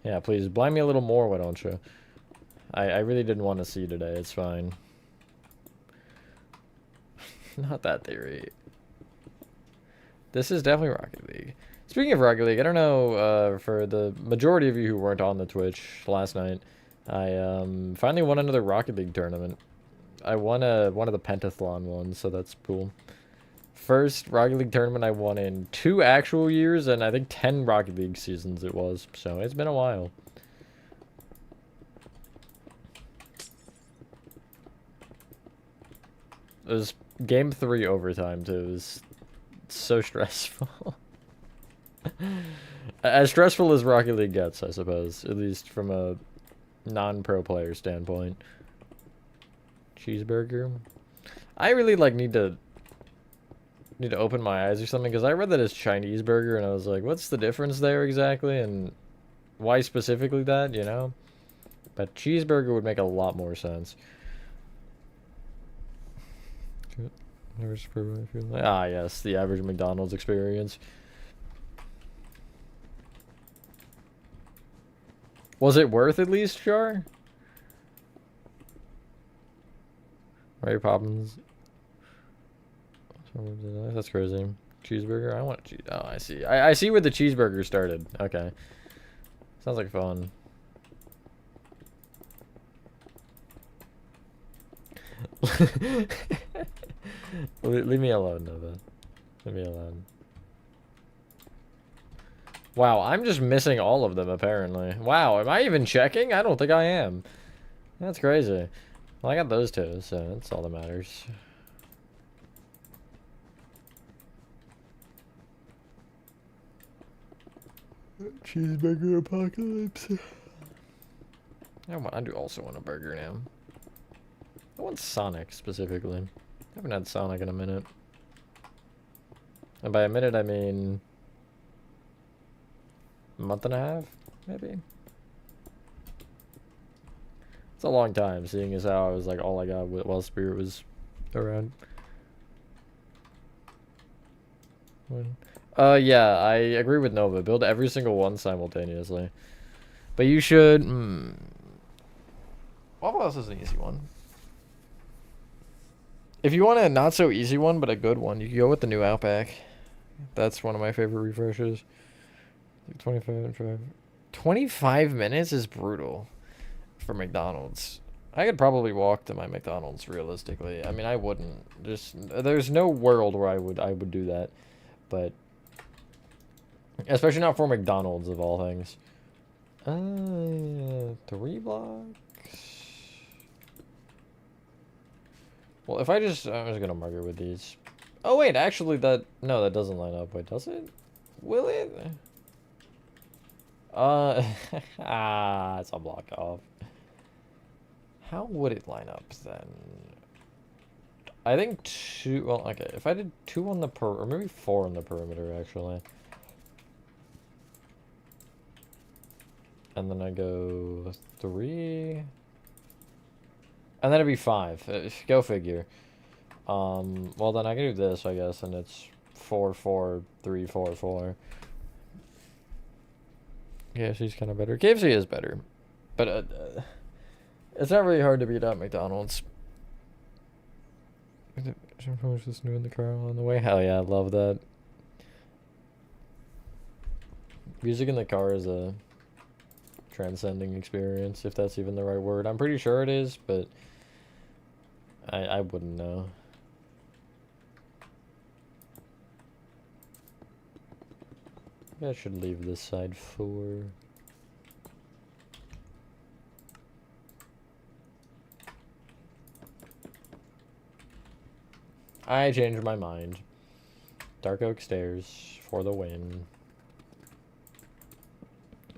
Yeah, please blind me a little more, why don't you? I really didn't want to see today. It's fine. Not that theory. This is definitely Rocket League. Speaking of Rocket League, I don't know, for the majority of you who weren't on the Twitch last night, I finally won another Rocket League tournament. I won one of the pentathlon ones, so that's cool. First Rocket League tournament I won in 2 actual years, and I think 10 Rocket League seasons it was, so it's been a while. It was game 3 overtime, too. It was so stressful. As stressful as Rocket League gets, I suppose. At least from a non-pro player standpoint. Cheeseburger. I really, need to open my eyes or something, because I read that as Chinese burger, and I was like, what's the difference there exactly, and why specifically that, you know? But cheeseburger would make a lot more sense. Ah, yes, the average McDonald's experience. Was it worth at least, Char? Mary Poppins. That's crazy. Cheeseburger? I want a cheese. Oh, I see. I see where the cheeseburger started. Okay. Sounds like fun. Leave me alone, Nova. Leave me alone. Wow, I'm just missing all of them, apparently. Wow, am I even checking? I don't think I am. That's crazy. Well, I got those two, so that's all that matters. Cheeseburger apocalypse. I do also want a burger now. I want Sonic specifically. I haven't had Sonic in a minute. And by a minute I mean a month and a half, maybe. It's a long time, seeing as how I was like all I got while Spirit was around. Yeah, I agree with Nova. Build every single one simultaneously. But you should... Waffle House is an easy one. If you want a not so easy one, but a good one, you can go with the new Outback. That's one of my favorite refreshes. 25 minutes is brutal for McDonald's. I could probably walk to my McDonald's realistically. I mean, I wouldn't. There's no world where I would do that. But especially not for McDonald's of all things. 3 blocks. Well, if I'm just gonna mark it with these. Oh wait, actually that doesn't line up. Wait, does it? Will it? It's a block off. How would it line up then? I think 2. Well, okay. If I did 2 on the or maybe 4 on the perimeter actually. And then I go 3. And then it'd be 5. Go figure. Well then I can do this, I guess, and it's 4, 4, 3, 4, 4. Yeah, she's kind of better. KFC is better, but it's not really hard to beat out McDonald's. Was just new in the car on the way. Hell yeah, I love that. Music in the car is a transcending experience, if that's even the right word. I'm pretty sure it is, but I wouldn't know. I should leave this side for... I changed my mind. Dark oak stairs for the win.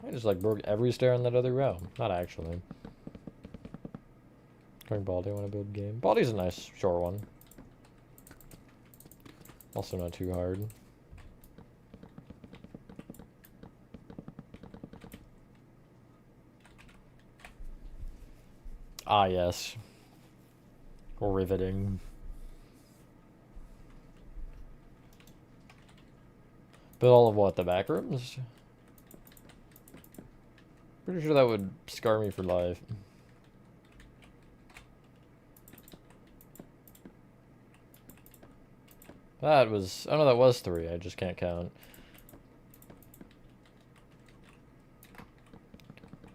I just like broke every stair on that other row. Not actually. Going Baldy, want to build game? Baldy's a nice short one. Also not too hard. Ah, yes. Riveting. Build all of what? The back rooms? Pretty sure that would scar me for life. That was... Oh no, that was 3. I just can't count.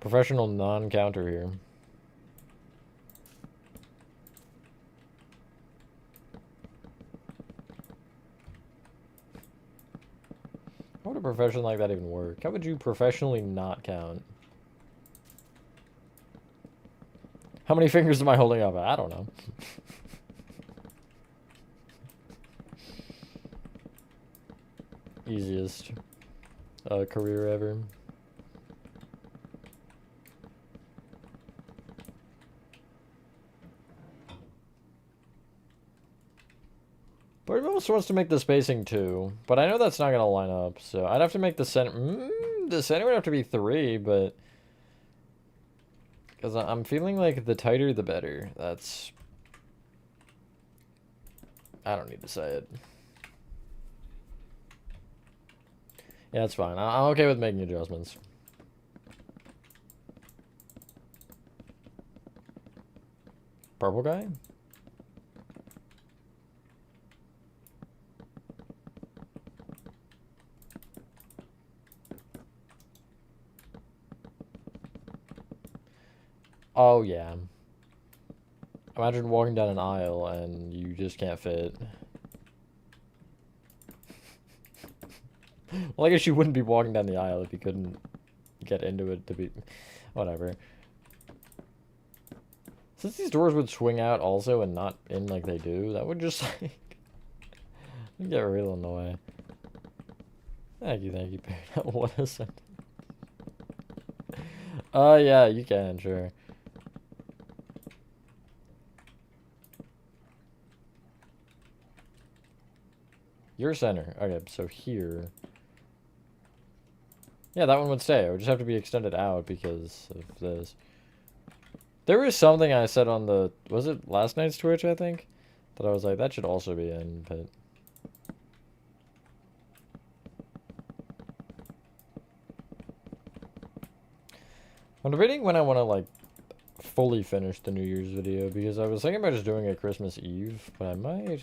Professional non-counter here. How would a profession like that even work? How would you professionally not count? How many fingers am I holding up? I don't know. Easiest career ever. But it almost wants to make the spacing 2, but I know that's not gonna line up, so I'd have to make the center. The center would have to be 3, but because I'm feeling like the tighter the better. That's... I don't need to say it. Yeah, that's fine. I'm okay with making adjustments. Purple guy? Oh, yeah. Imagine walking down an aisle and you just can't fit. Well, I guess you wouldn't be walking down the aisle if you couldn't get into it to be... Whatever. Since these doors would swing out also and not in like they do, that would just like... get real in the way. Thank you, What a sentence. Yeah, you can, sure. Your center. Okay, so here. Yeah, that one would stay. It would just have to be extended out because of this. There was something I said on the... Was it last night's Twitch, I think? That I was like, that should also be in, but... I'm debating when I want to, like, fully finish the New Year's video, because I was thinking about just doing it Christmas Eve, but I might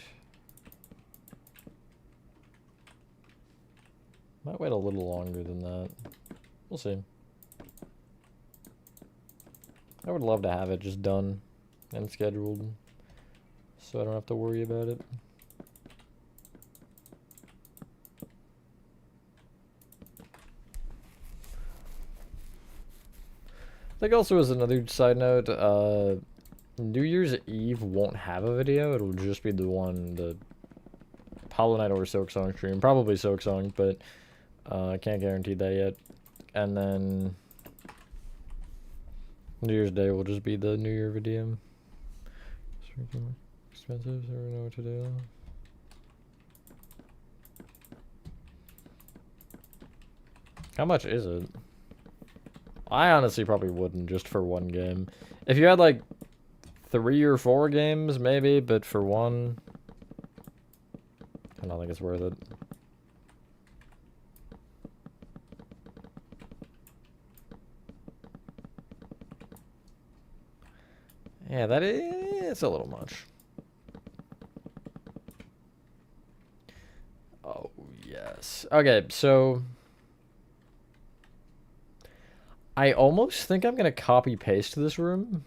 wait a little longer than that. We'll see. I would love to have it just done and scheduled, so I don't have to worry about it. I think also as another side note, New Year's Eve won't have a video. It'll just be the Hollow Knight or Silk Song stream. Probably Silk Song, but I can't guarantee that yet. And then New Year's Day will just be the New Year video. Expensive, so we know what to do. How much is it? I honestly probably wouldn't, just for one game. If you had like 3 or 4 games, maybe, but for one, I don't think it's worth it. Yeah, that is a little much. Oh, yes. Okay, so I almost think I'm gonna copy paste this room.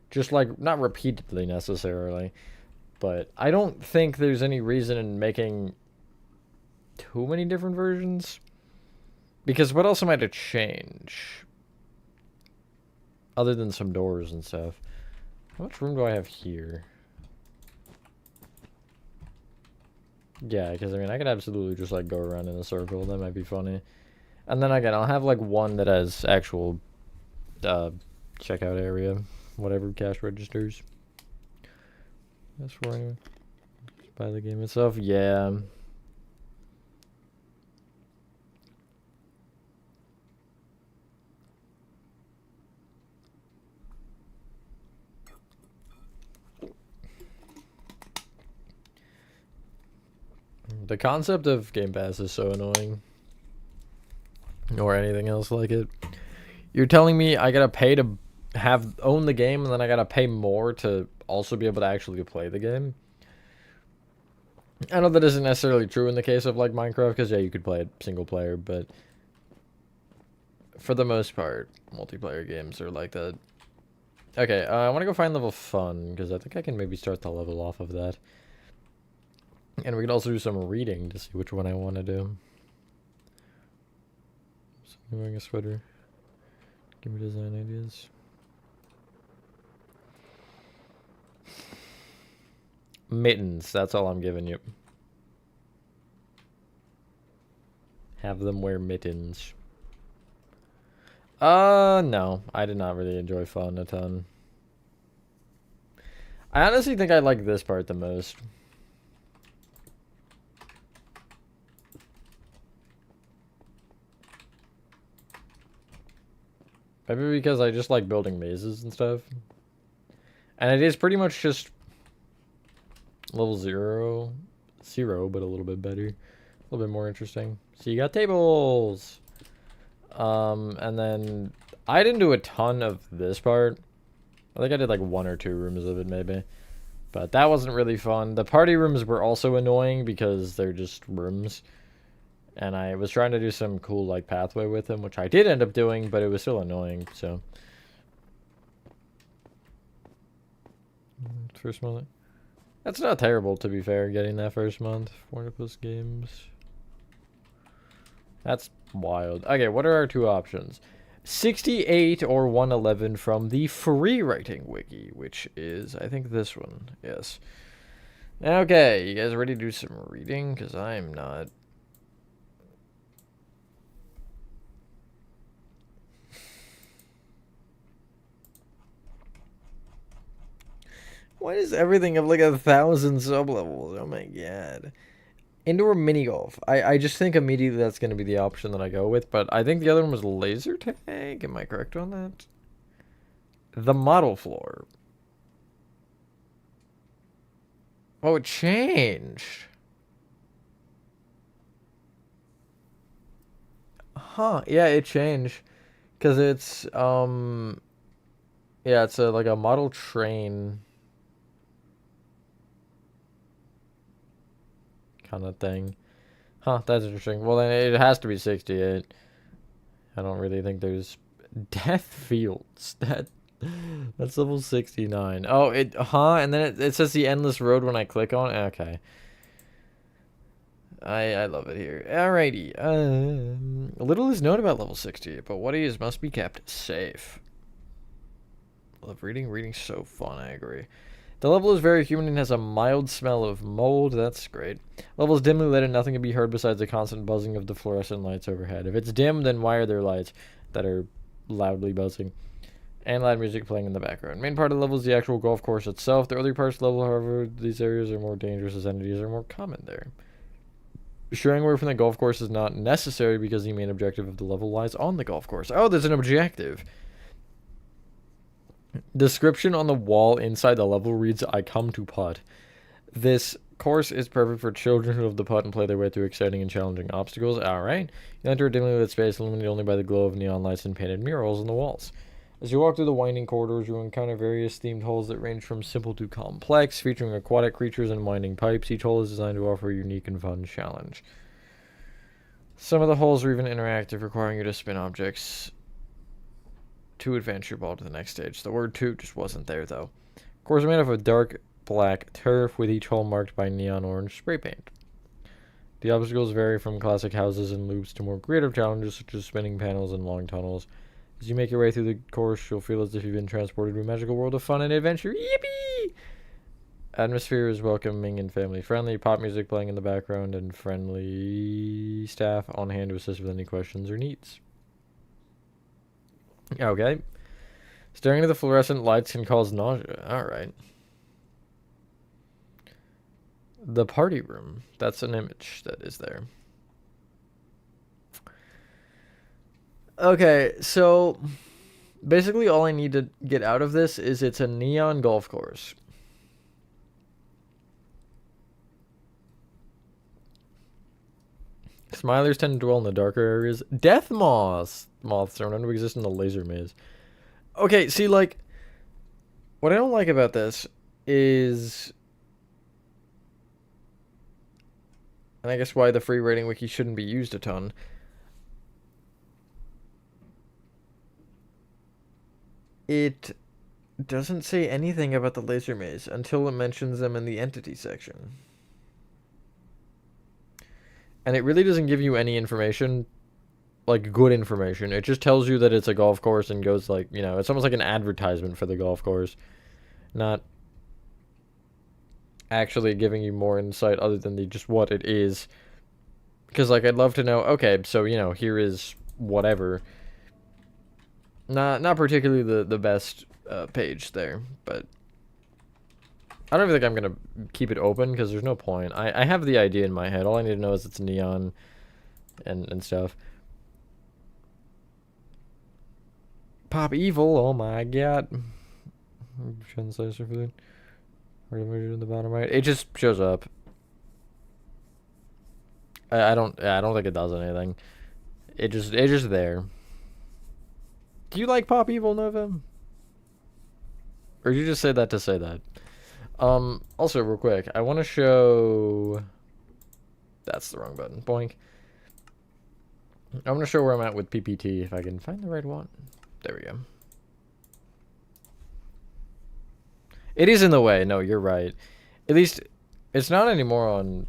Just like, not repeatedly necessarily, but I don't think there's any reason in making too many different versions. Because what else am I to change? Other than some doors and stuff. How much room do I have here? Yeah, because I mean, I could absolutely just like go around in a circle. That might be funny. And then again, I'll have like one that has actual checkout area, whatever, cash registers. That's for anyway. Buy the game itself, yeah. The concept of Game Pass is so annoying. Or anything else like it. You're telling me I gotta pay to own the game, and then I gotta pay more to also be able to actually play the game? I know that isn't necessarily true in the case of like Minecraft, because yeah, you could play it single player, but for the most part, multiplayer games are like that. Okay, I want to go find level fun, because I think I can maybe start the level off of that. And we can also do some reading to see which one I want to do. So I'm wearing a sweater. Give me design ideas. Mittens, that's all I'm giving you. Have them wear mittens. No. I did not really enjoy fun a ton. I honestly think I like this part the most. Maybe because I just like building mazes and stuff. And it is pretty much just level 0, but a little bit better. A little bit more interesting. So you got tables. And then I didn't do a ton of this part. I think I did like 1 or 2 rooms of it maybe. But that wasn't really fun. The party rooms were also annoying because they're just rooms. And I was trying to do some cool like pathway with them, which I did end up doing, but it was still annoying, so. First month. That's not terrible, to be fair, getting that first month. 400 plus games. That's wild. Okay, what are our 2 options? 68 or 111 from the free writing wiki, which is, I think, this one. Yes. Okay, you guys ready to do some reading? Because I'm not. Why does everything have like 1,000 sub-levels? Oh my god. Indoor mini golf. I just think immediately that's going to be the option that I go with, but I think the other one was laser tag. Am I correct on that? The model floor. Oh, it changed. Huh, yeah, it changed. Because it's, yeah, it's like a model train kind of thing. Huh, that's interesting. Well, then it has to be 68. I don't really think there's Death Fields. That's level 69. Oh, and then it says the endless road when I click on it. Okay. I love it here. Alrighty. Little is known about level 60, but what is must be kept safe. Love reading. Reading's so fun, I agree. The level is very human and has a mild smell of mold. That's great. Level is dimly lit and nothing can be heard besides the constant buzzing of the fluorescent lights overhead. If it's dim, then why are there lights that are loudly buzzing? And loud music playing in the background. Main part of the level is the actual golf course itself. The early parts of the level, however, these areas are more dangerous as entities are more common there. Straying away from the golf course is not necessary because the main objective of the level lies on the golf course. Oh, there's an objective. Description on the wall inside the level reads, I come to putt. This course is perfect for children who love the putt and play their way through exciting and challenging obstacles. Alright. You enter a dimly lit space illuminated only by the glow of neon lights and painted murals on the walls. As you walk through the winding corridors, you encounter various themed holes that range from simple to complex, featuring aquatic creatures and winding pipes. Each hole is designed to offer a unique and fun challenge. Some of the holes are even interactive, requiring you to spin objects to advance your ball to the next stage. The word "to" just wasn't there, though. Course are made up of dark black turf, with each hole marked by neon orange spray paint. The obstacles vary from classic houses and loops to more creative challenges such as spinning panels and long tunnels. As you make your way through the course, you'll feel as if you've been transported to a magical world of fun and adventure. Yippee! Atmosphere is welcoming and family-friendly. Pop music playing in the background and friendly staff on hand to assist with any questions or needs. Okay. Staring at the fluorescent lights can cause nausea. Alright. The party room. That's an image that is there. Okay, so basically all I need to get out of this is it's a neon golf course. Smilers tend to dwell in the darker areas. Death moths are known to exist in the laser maze. Okay, see, like, what I don't like about this is, and I guess why the free rating wiki shouldn't be used a ton. It doesn't say anything about the laser maze until it mentions them in the entity section. And it really doesn't give you any information, like good information. It just tells you that it's a golf course and goes like, you know, it's almost like an advertisement for the golf course. Not actually giving you more insight other than just what it is. Because, like, I'd love to know, okay, so, you know, here is whatever. Not particularly the best page there, but I don't even think I'm going to keep it open because there's no point. I have the idea in my head. All I need to know is it's neon and stuff. Pop Evil, oh my god. Slicer food. In the bottom right. It just shows up. I don't think it does anything. It's just there. Do you like Pop Evil, Nova? Or did you just say that to say that? Also, real quick, I want to show... That's the wrong button. Boink. I want to show where I'm at with PPT, if I can find the right one. There we go. It is in the way. No, you're right. At least, it's not anymore on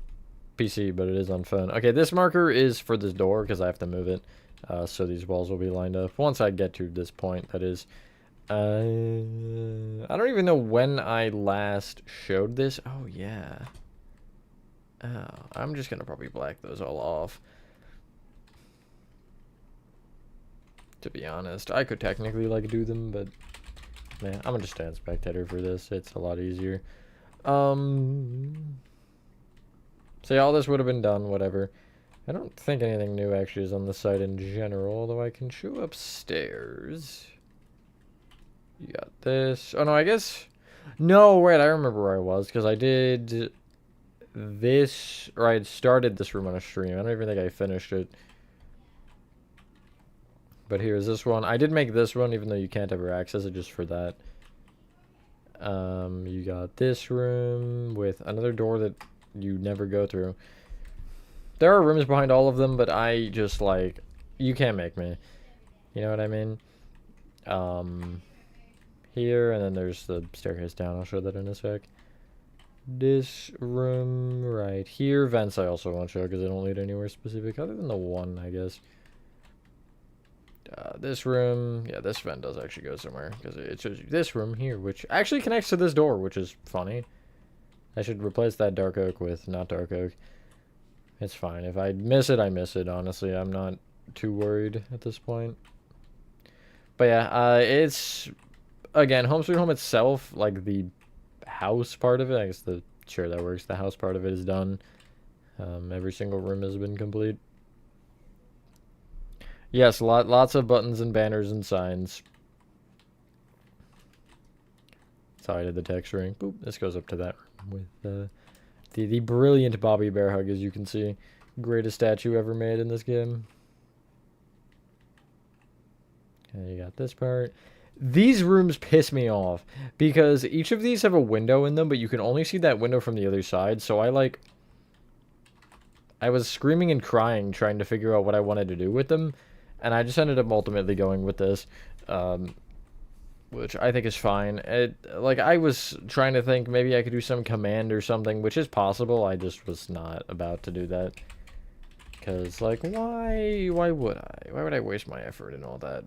PC, but it is on phone. Okay, this marker is for this door, because I have to move it. So these walls will be lined up. Once I get to this point, that is. I don't even know when I last showed this. Oh, yeah. Oh, I'm just gonna probably black those all off. To be honest, I could technically, like, do them, but... Man, I'm gonna just stand spectator for this. It's a lot easier. So yeah, all this would have been done, whatever. I don't think anything new actually is on the site in general, although I can show upstairs. You got this. Oh, no, I guess... No, wait, I remember where I was, because I did this... Or I had started this room on a stream. I don't even think I finished it. But here's this one. I did make this one, even though you can't ever access it just for that. You got this room with another door that you never go through. There are rooms behind all of them, but I just, like... You can't make me. You know what I mean? Here, and then there's the staircase down. I'll show that in a sec. This room right here. Vents I also won't show because they don't lead anywhere specific other than the one, I guess. This room. Yeah, this vent does actually go somewhere because it shows you this room here, which actually connects to this door, which is funny. I should replace that dark oak with not dark oak. It's fine. If I miss it, I miss it. Honestly, I'm not too worried at this point. But yeah, it's... Again, Home Sweet Home itself, like the house part of it, I guess sure that works. The house part of it is done. Every single room has been complete. Yes, lots of buttons and banners and signs. That's how I did the texturing. Boop, this goes up to that room with the brilliant Bobby Bear hug, as you can see. Greatest statue ever made in this game. And you got this part. These rooms piss me off because each of these have a window in them, but you can only see that window from the other side. So I was screaming and crying trying to figure out what I wanted to do with them, and I just ended up ultimately going with this, which I think is fine. Like, I was trying to think maybe I could do some command or something, which is possible. I just was not about to do that because, like, why would I? Why would I waste my effort and all that?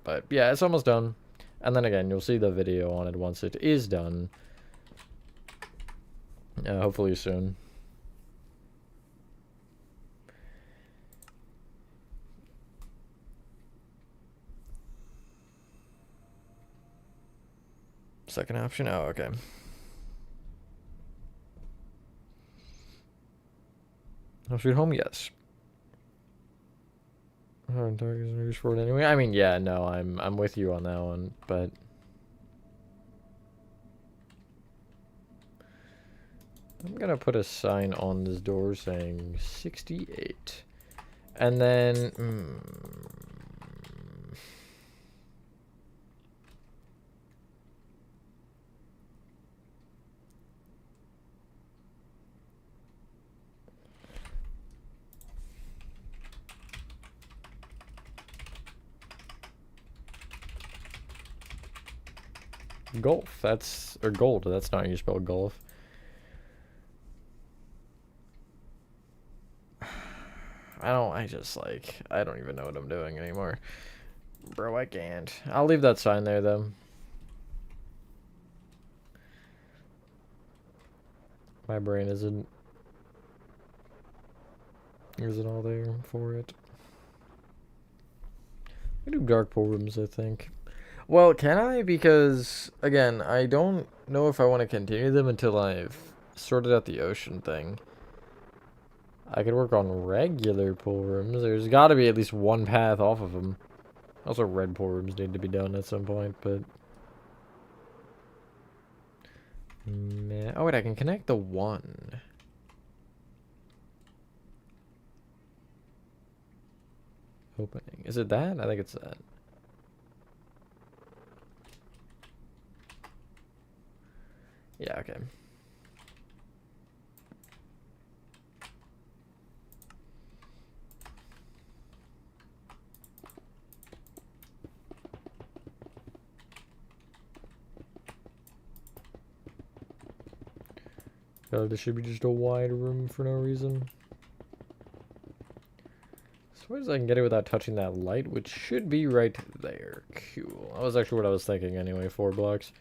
But yeah, it's almost done. And then again, you'll see the video on it once it is done. Hopefully soon. Second option? Oh, okay. Home Sweet Home? Yes. For it anyway. I mean, yeah, no, I'm with you on that one, but I'm gonna put a sign on this door saying 68, and then golf. Or gold. That's not how you spell golf. I don't even know what I'm doing anymore. Bro, I can't. I'll leave that sign there, though. My brain isn't all there for it. I do dark pool rooms, I think. Well, can I? Because, again, I don't know if I want to continue them until I've sorted out the ocean thing. I could work on regular pool rooms. There's got to be at least one path off of them. Also, red pool rooms need to be done at some point, but... Man. Oh, wait, I can connect the one. Opening. Is it that? I think it's that. Yeah, okay. This should be just a wide room for no reason. This As far as I can get it without touching that light, which should be right there. Cool. That was actually what I was thinking anyway, 4 blocks.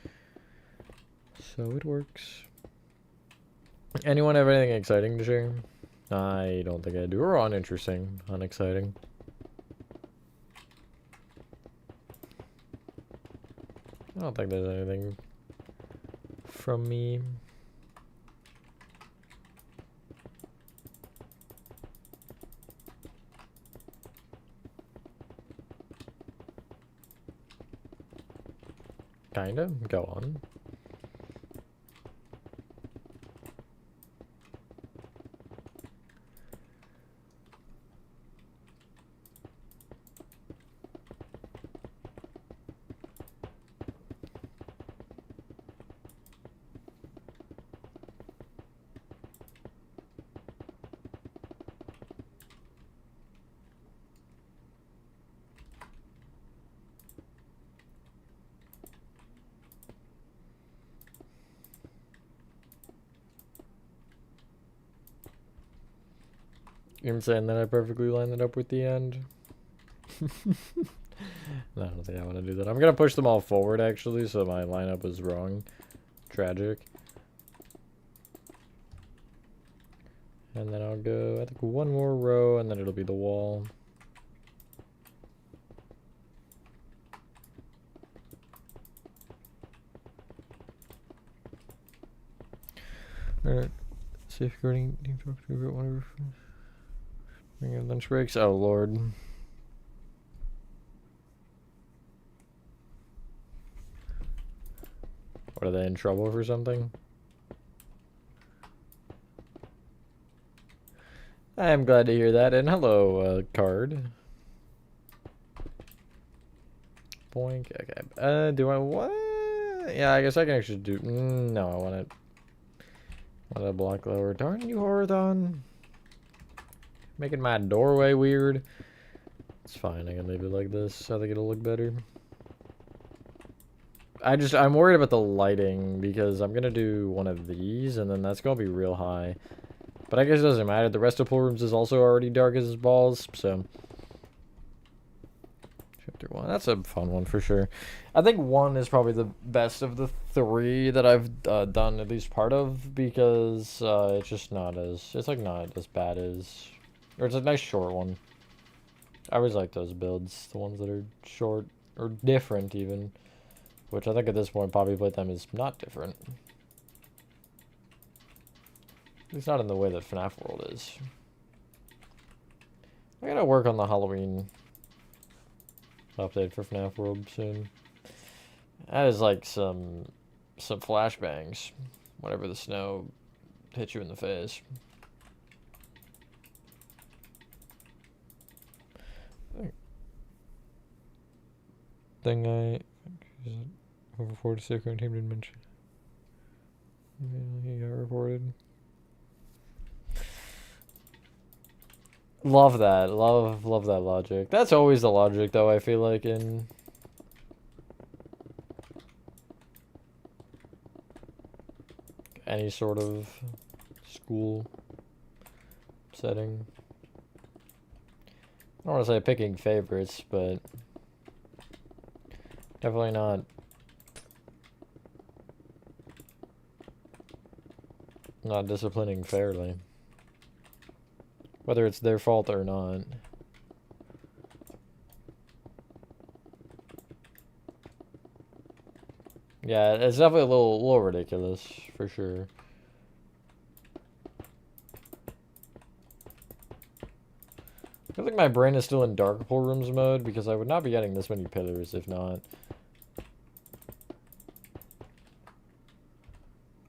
So it works. Anyone have anything exciting to share? I don't think I do. Or uninteresting. Unexciting. I don't think there's anything from me. Kinda. Go on. You're saying that I perfectly lined it up with the end? No, I don't think I want to do that. I'm going to push them all forward, actually, so my lineup was wrong. Tragic. And then I'll go, I think, one more row, and then it'll be the wall. Alright. Safeguarding team talk to whatever. Bring in lunch breaks. Oh, Lord. What, are they in trouble for something? I am glad to hear that. And hello, card. Boink. Okay. Do I what? Yeah, I guess I can actually do. No, I want it. I want to block lower. Darn you, Horathon. Making my doorway weird. It's fine. I can leave it like this. I think it'll look better. I'm worried about the lighting because I'm gonna do one of these and then that's gonna be real high. But I guess it doesn't matter. The rest of pool rooms is also already dark as his balls, so. Chapter 1. That's a fun one for sure. I think 1 is probably the best of the 3 that I've done at least part of because it's just not as, it's like not as bad as, or it's a nice short one. I always like those builds, the ones that are short or different even. Which I think at this point, Poppy Playtime is not different. At least not in the way that FNAF World is. I gotta work on the Halloween update for FNAF World soon. That is like some flashbangs. Whenever the snow hits you in the face. Thing I... Over 46 current team didn't mention. Yeah, he got reported. Love that. Love that logic. That's always the logic though, I feel like in any sort of school setting. I don't want to say picking favorites, but definitely not disciplining fairly. Whether it's their fault or not. Yeah, it's definitely a little ridiculous, for sure. I feel like my brain is still in dark pool rooms mode because I would not be getting this many pillars if not.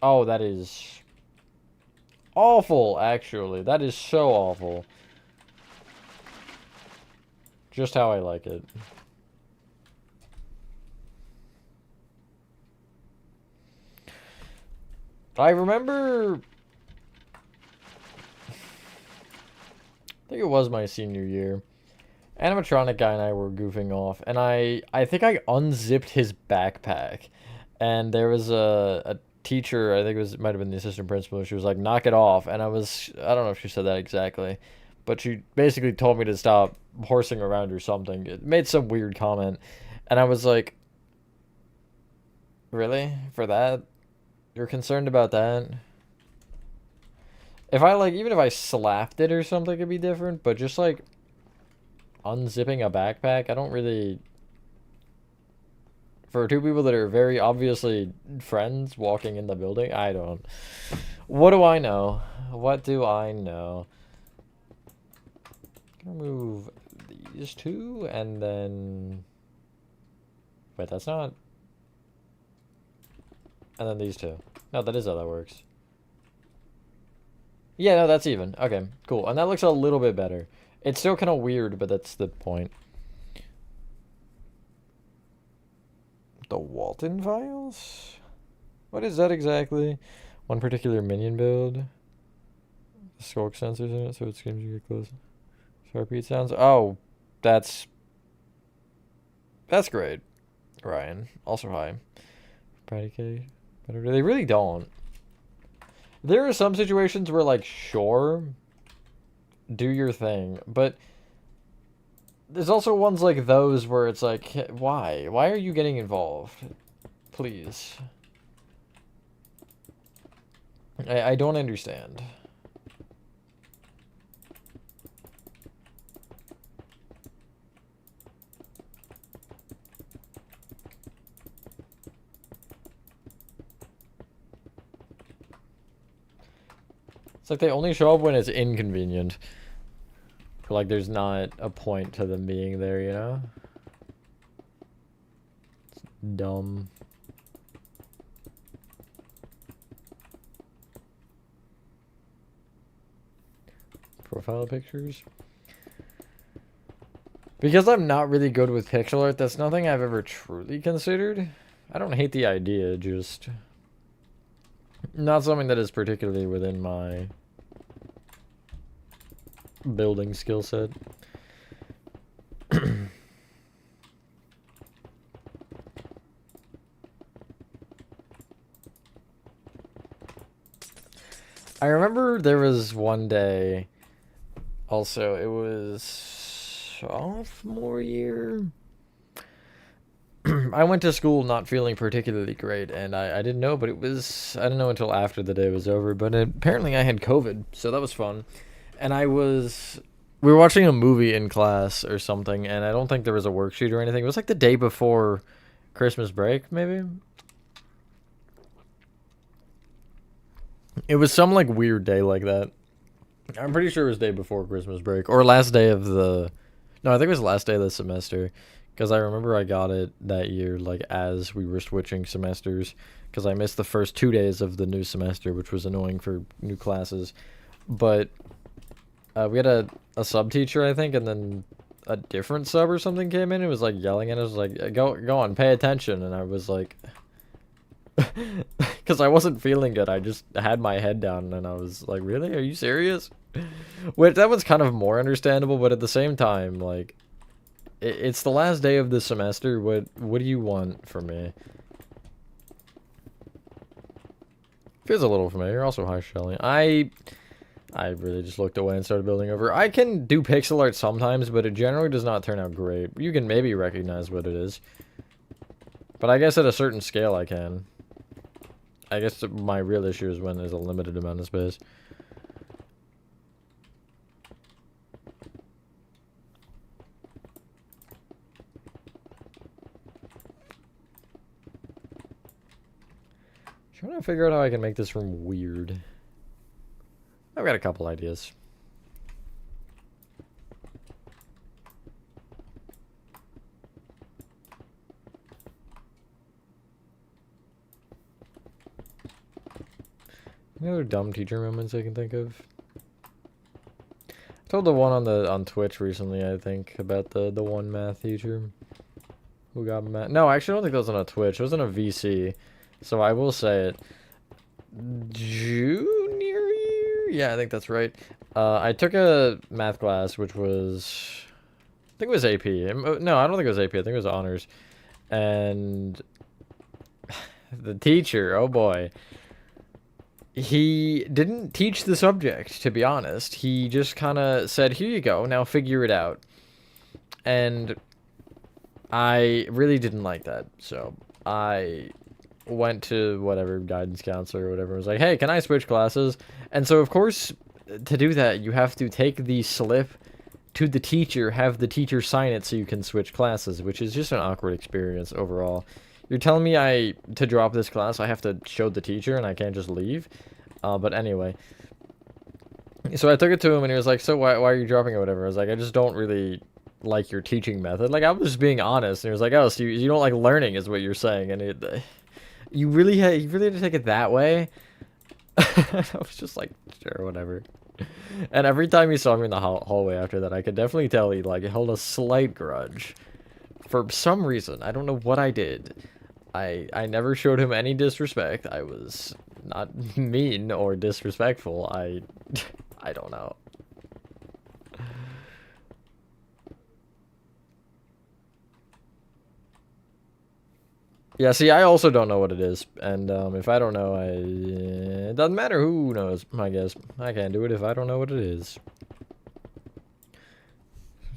Oh, that is awful, actually. That is so awful. Just how I like it. I remember... I think it was my senior year. Animatronic guy and I were goofing off, and I think I unzipped his backpack. And there was a teacher, I think it might have been the assistant principal, she was like, knock it off. And I don't know if she said that exactly, but she basically told me to stop horsing around or something. It made some weird comment, and I was like, really? For that? You're concerned about that? If I, like, even if I slapped it or something, it'd be different, but just, like, unzipping a backpack, I don't really... For two people that are very obviously friends walking in the building, I don't... What do I know? What do I know? I'm gonna move these two, and then... Wait, that's not... And then these two. No, that is how that works. Yeah, no, that's even. Okay, cool. And that looks a little bit better. It's still kind of weird, but that's the point. The Walton files? What is that exactly? One particular minion build. The skulk sensors in it, so it screams you get close. Heartbeat sounds. Oh, that's great. Ryan, also hi. Predicate. They really don't. There are some situations where, like, sure, do your thing, but there's also ones like those where it's like, why? Why are you getting involved? Please. I don't understand. It's like they only show up when it's inconvenient. Like there's not a point to them being there, you know? It's dumb. Profile pictures. Because I'm not really good with pixel art, that's nothing I've ever truly considered. I don't hate the idea, just not something that is particularly within my building skill set. I remember there was one day, also, it was sophomore year. I went to school not feeling particularly great, and I didn't know, but it was, I didn't know until after the day was over, but apparently I had COVID, so that was fun. And we were watching a movie in class or something, and I don't think there was a worksheet or anything. It was like the day before Christmas break, maybe? It was some, like, weird day like that. I'm pretty sure it was day before Christmas break, or last day of the... No, I think it was last day of the semester, because I remember I got it that year, like, as we were switching semesters, because I missed the first 2 days of the new semester, which was annoying for new classes. But we had a sub teacher, I think, and then a different sub or something came in and was, like, yelling at us, like, go on, pay attention, and I was like... Because I wasn't feeling good. I just had my head down and I was like, really? Are you serious? Which, that was kind of more understandable, but at the same time, like, it's the last day of the semester. What do you want from me? Feels a little familiar. Also, hi, Shelly. I really just looked away and started building over. I can do pixel art sometimes, but it generally does not turn out great. You can maybe recognize what it is. But I guess at a certain scale I can. I guess my real issue is when there's a limited amount of space. Trying to figure out how I can make this room weird. I've got a couple ideas. Any other dumb teacher moments I can think of? I told the one on Twitch recently, I think, about the one math teacher who got math. No, actually, I don't think that was on a Twitch. It was on a VC. So I will say it. Junior year? Yeah, I think that's right. I took a math class, which was... I think it was AP. No, I don't think it was AP. I think it was honors. And the teacher, oh boy. he didn't teach the subject, to be honest. He just kind of said, here you go, now figure it out. And I really didn't like that, so I went to whatever guidance counselor or whatever, was like, hey, can I switch classes? And so, of course, to do that, you have to take the slip to the teacher, have the teacher sign it so you can switch classes, which is just an awkward experience overall. You're telling me to drop this class, I have to show the teacher and I can't just leave? But anyway. So I took it to him and he was like, so why are you dropping it or whatever? I was like, I just don't really like your teaching method. Like, I was just being honest. And he was like, oh, so you don't like learning is what you're saying. And you really had to take it that way? I was just like, sure, whatever. And every time he saw me in the hallway after that, I could definitely tell he like held a slight grudge. For some reason, I don't know what I did. I never showed him any disrespect. I was not mean or disrespectful. I don't know. Yeah, see, I also don't know what it is, and if I don't know, it doesn't matter who knows, I guess. I can't do it if I don't know what it is.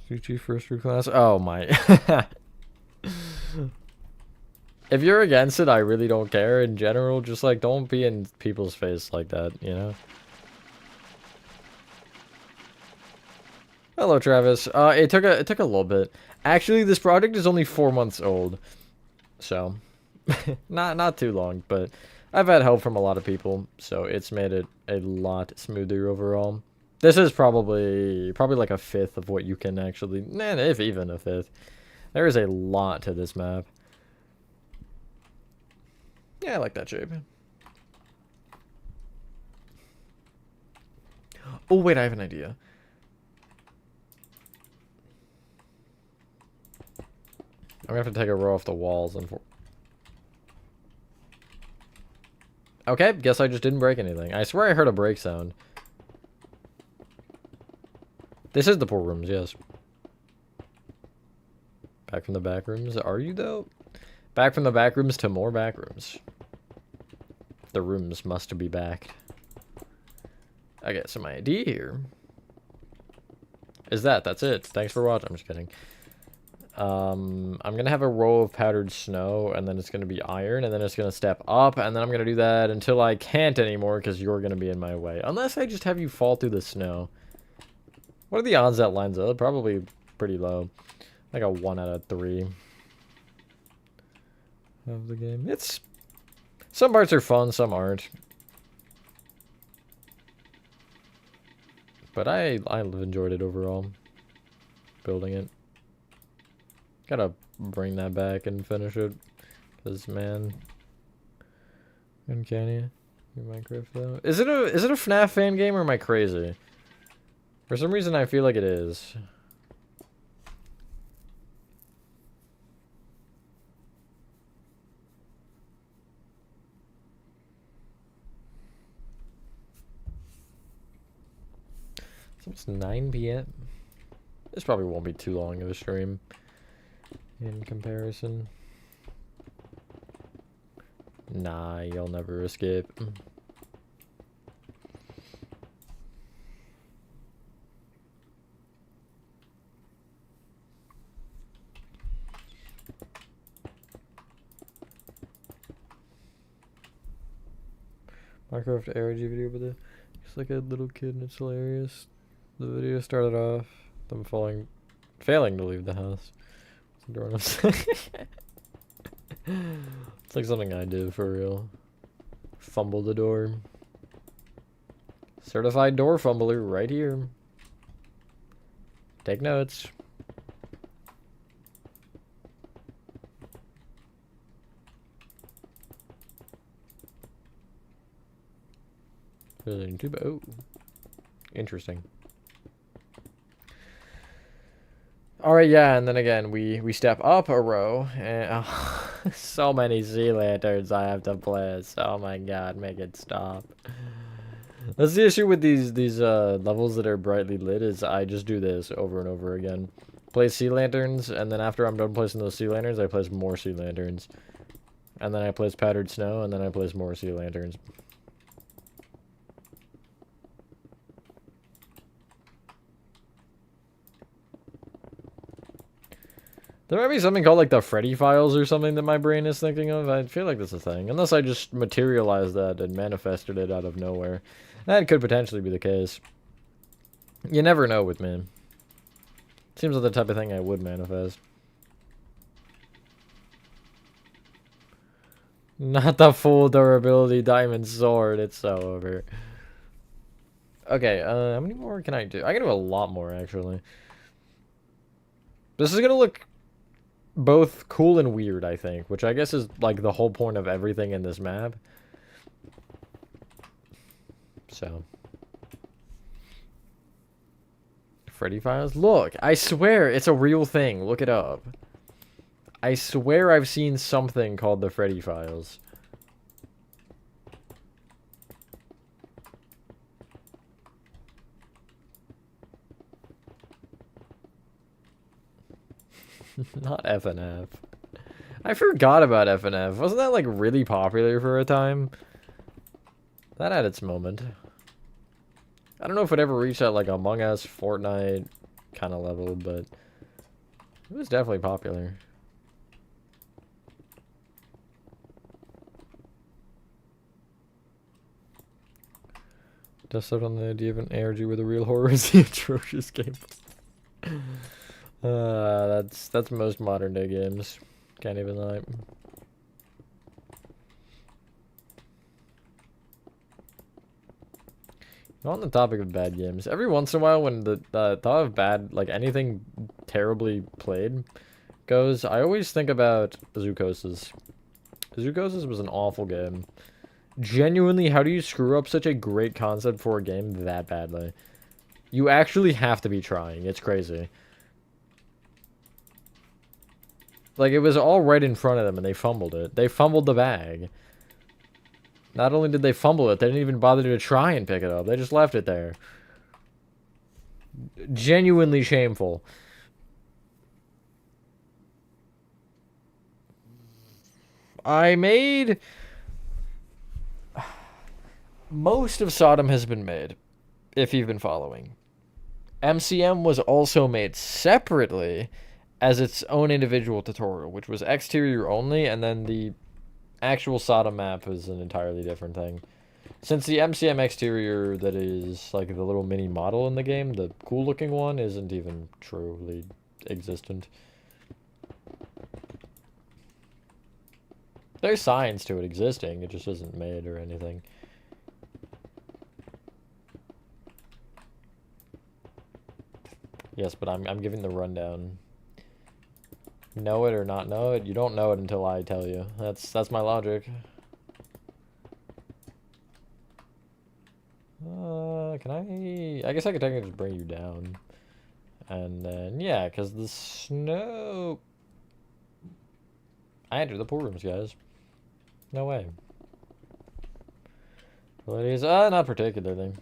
CG first year class? Oh my. If you're against it, I really don't care in general, just like, don't be in people's face like that, you know? Hello, Travis. It took a little bit. Actually, this project is only 4 months old, so... not too long, but I've had help from a lot of people, so it's made it a lot smoother overall. This is probably like a fifth of what you can actually, if even a fifth. There is a lot to this map. Yeah, I like that shape. Oh wait, I have an idea. I'm gonna have to take a row off the walls and. Okay, guess I just didn't break anything. I swear I heard a break sound. This is the pool rooms, yes. Back from the back rooms, are you though? Back from the back rooms to more back rooms. The rooms must be backed. I got some idea here. Is that's it. Thanks for watching. I'm just kidding. I'm gonna have a row of powdered snow, and then it's gonna be iron, and then it's gonna step up, and then I'm gonna do that until I can't anymore because you're gonna be in my way. Unless I just have you fall through the snow. What are the odds that lines up? Probably pretty low. Like a 1 out of 3 of the game. It's some parts are fun, some aren't. But I've enjoyed it overall. Building it. Gotta bring that back and finish it. Cause man. Uncanny. Minecraft though. Is it a FNAF fan game or am I crazy? For some reason I feel like it is. It's 9 p.m. This probably won't be too long of a stream in comparison. Nah, you'll never escape. Minecraft ARG video, but it's like a little kid and it's hilarious. The video started off them failing to leave the house. It's like something I do for real. Fumble the door. Certified door fumbler right here. Take notes. Oh, interesting. All right, yeah, and then again, we step up a row, and so many sea lanterns I have to place. Oh my god, make it stop. That's the issue with these levels that are brightly lit is I just do this over and over again. Place sea lanterns, and then after I'm done placing those sea lanterns, I place more sea lanterns. And then I place powdered snow, and then I place more sea lanterns. There might be something called like the Freddy files or something that my brain is thinking of. I feel like that's a thing. Unless I just materialized that and manifested it out of nowhere. That could potentially be the case. You never know with me. Seems like the type of thing I would manifest. Not the full durability diamond sword. It's so over. Okay, how many more can I do? I can do a lot more, actually. This is gonna look both cool and weird, I think, which I guess is like the whole point of everything in this map. So, Freddy files. Look, I swear it's a real thing. Look it up. I swear I've seen something called the Freddy files. Not FNF. I forgot about FNF. Wasn't that like really popular for a time? That had its moment. I don't know if it ever reached that like Among Us, Fortnite kind of level, but it was definitely popular. Just out on the idea of an ARG where the real horror is the atrocious gameplay. That's most modern day games. Can't even lie. On the topic of bad games, every once in a while when the thought of bad, like anything terribly played goes, I always think about Zookoses. Zookoses was an awful game. Genuinely, how do you screw up such a great concept for a game that badly? You actually have to be trying. It's crazy. Like, it was all right in front of them and they fumbled it. They fumbled the bag. Not only did they fumble it, they didn't even bother to try and pick it up. They just left it there. Genuinely shameful. I made... Most of Sodom has been made, if you've been following. MCM was also made separately as its own individual tutorial, which was exterior only, and then the actual Sodom map is an entirely different thing. Since the MCM exterior that is like the little mini model in the game, the cool looking one, isn't even truly existent. There's signs to it existing, it just isn't made or anything. Yes, but I'm giving the rundown. Know it or not know it? You don't know it until I tell you. That's my logic. Can I guess I could technically just bring you down. And then, yeah, because the snow... I entered the pool rooms, guys. No way. Ladies, not particularly.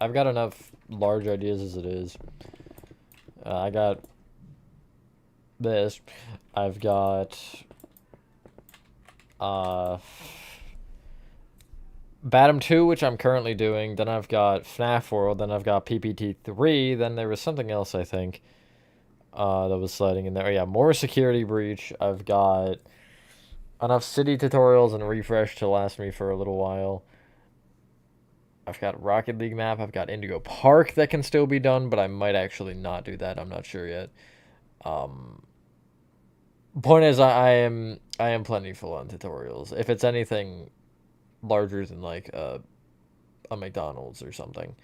I've got enough large ideas as it is. I got this. I've got Batum 2, which I'm currently doing. Then I've got FNAF World. Then I've got PPT 3. Then there was something else, I think, that was sliding in there. Oh, yeah, more Security Breach. I've got enough city tutorials and refresh to last me for a little while. I've got Rocket League map. I've got Indigo Park that can still be done, but I might actually not do that. I'm not sure yet. Point is, I am plentiful on tutorials. If it's anything larger than like a McDonald's or something.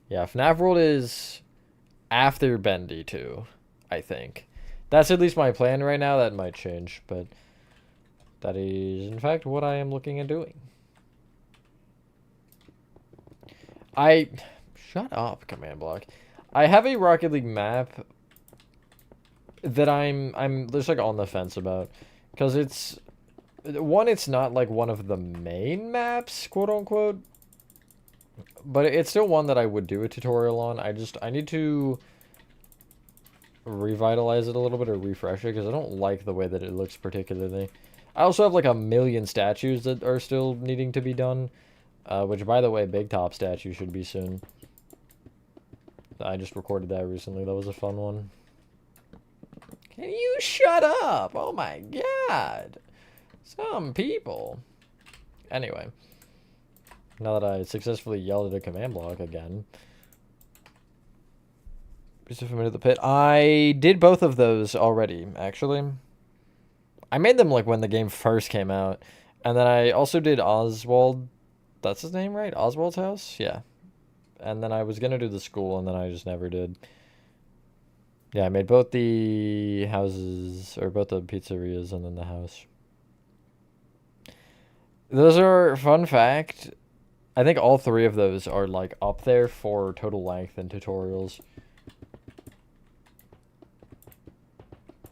Yeah, FNAF World is after Bendy 2, I think. That's at least my plan right now. That might change, but that is, in fact, what I am looking at doing. Shut up, command block. I have a Rocket League map that I'm just like on the fence about, because it's not like one of the main maps, quote unquote, but it's still one that I would do a tutorial on. I need to revitalize it a little bit or refresh it because I don't like the way that it looks particularly. I also have like a million statues that are still needing to be done, which, by the way, Big Top statue should be soon. I just recorded that recently. That was a fun one. Can you shut up? Oh my god. Some people. Anyway. Now that I successfully yelled at a command block again. Just a minute at the pit. I did both of those already, actually. I made them like when the game first came out. And then I also did Oswald. That's his name, right? Oswald's house? Yeah. And then I was going to do the school, and then I just never did. Yeah, I made both the houses, or both the pizzerias, and then the house. Those are, fun fact, I think all three of those are, like, up there for total length in tutorials.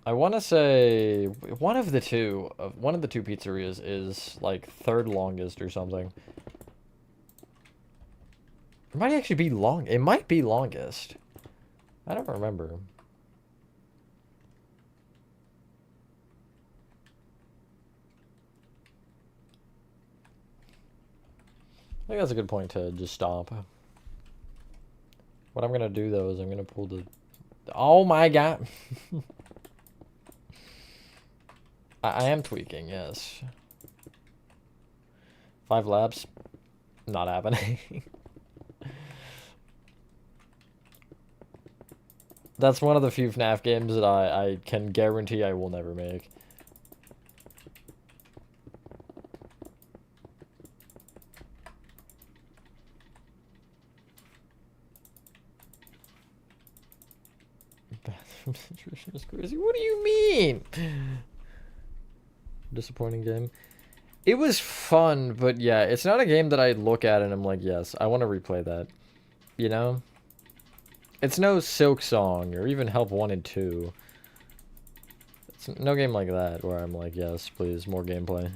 I want to say one of the two pizzerias is, like, third longest or something. It might actually be it might be longest. I don't remember. I think that's a good point to just stop. What I'm gonna do though is I'm gonna pull the... Oh my god! I am tweaking, yes. 5 laps. Not happening. That's one of the few FNAF games that I can guarantee I will never make. Bathroom situation is crazy. What do you mean? Disappointing game. It was fun, but yeah, it's not a game that I look at and I'm like, yes, I want to replay that. You know? It's no Silk Song or even Help 1 and 2. It's no game like that where I'm like, yes, please, more gameplay.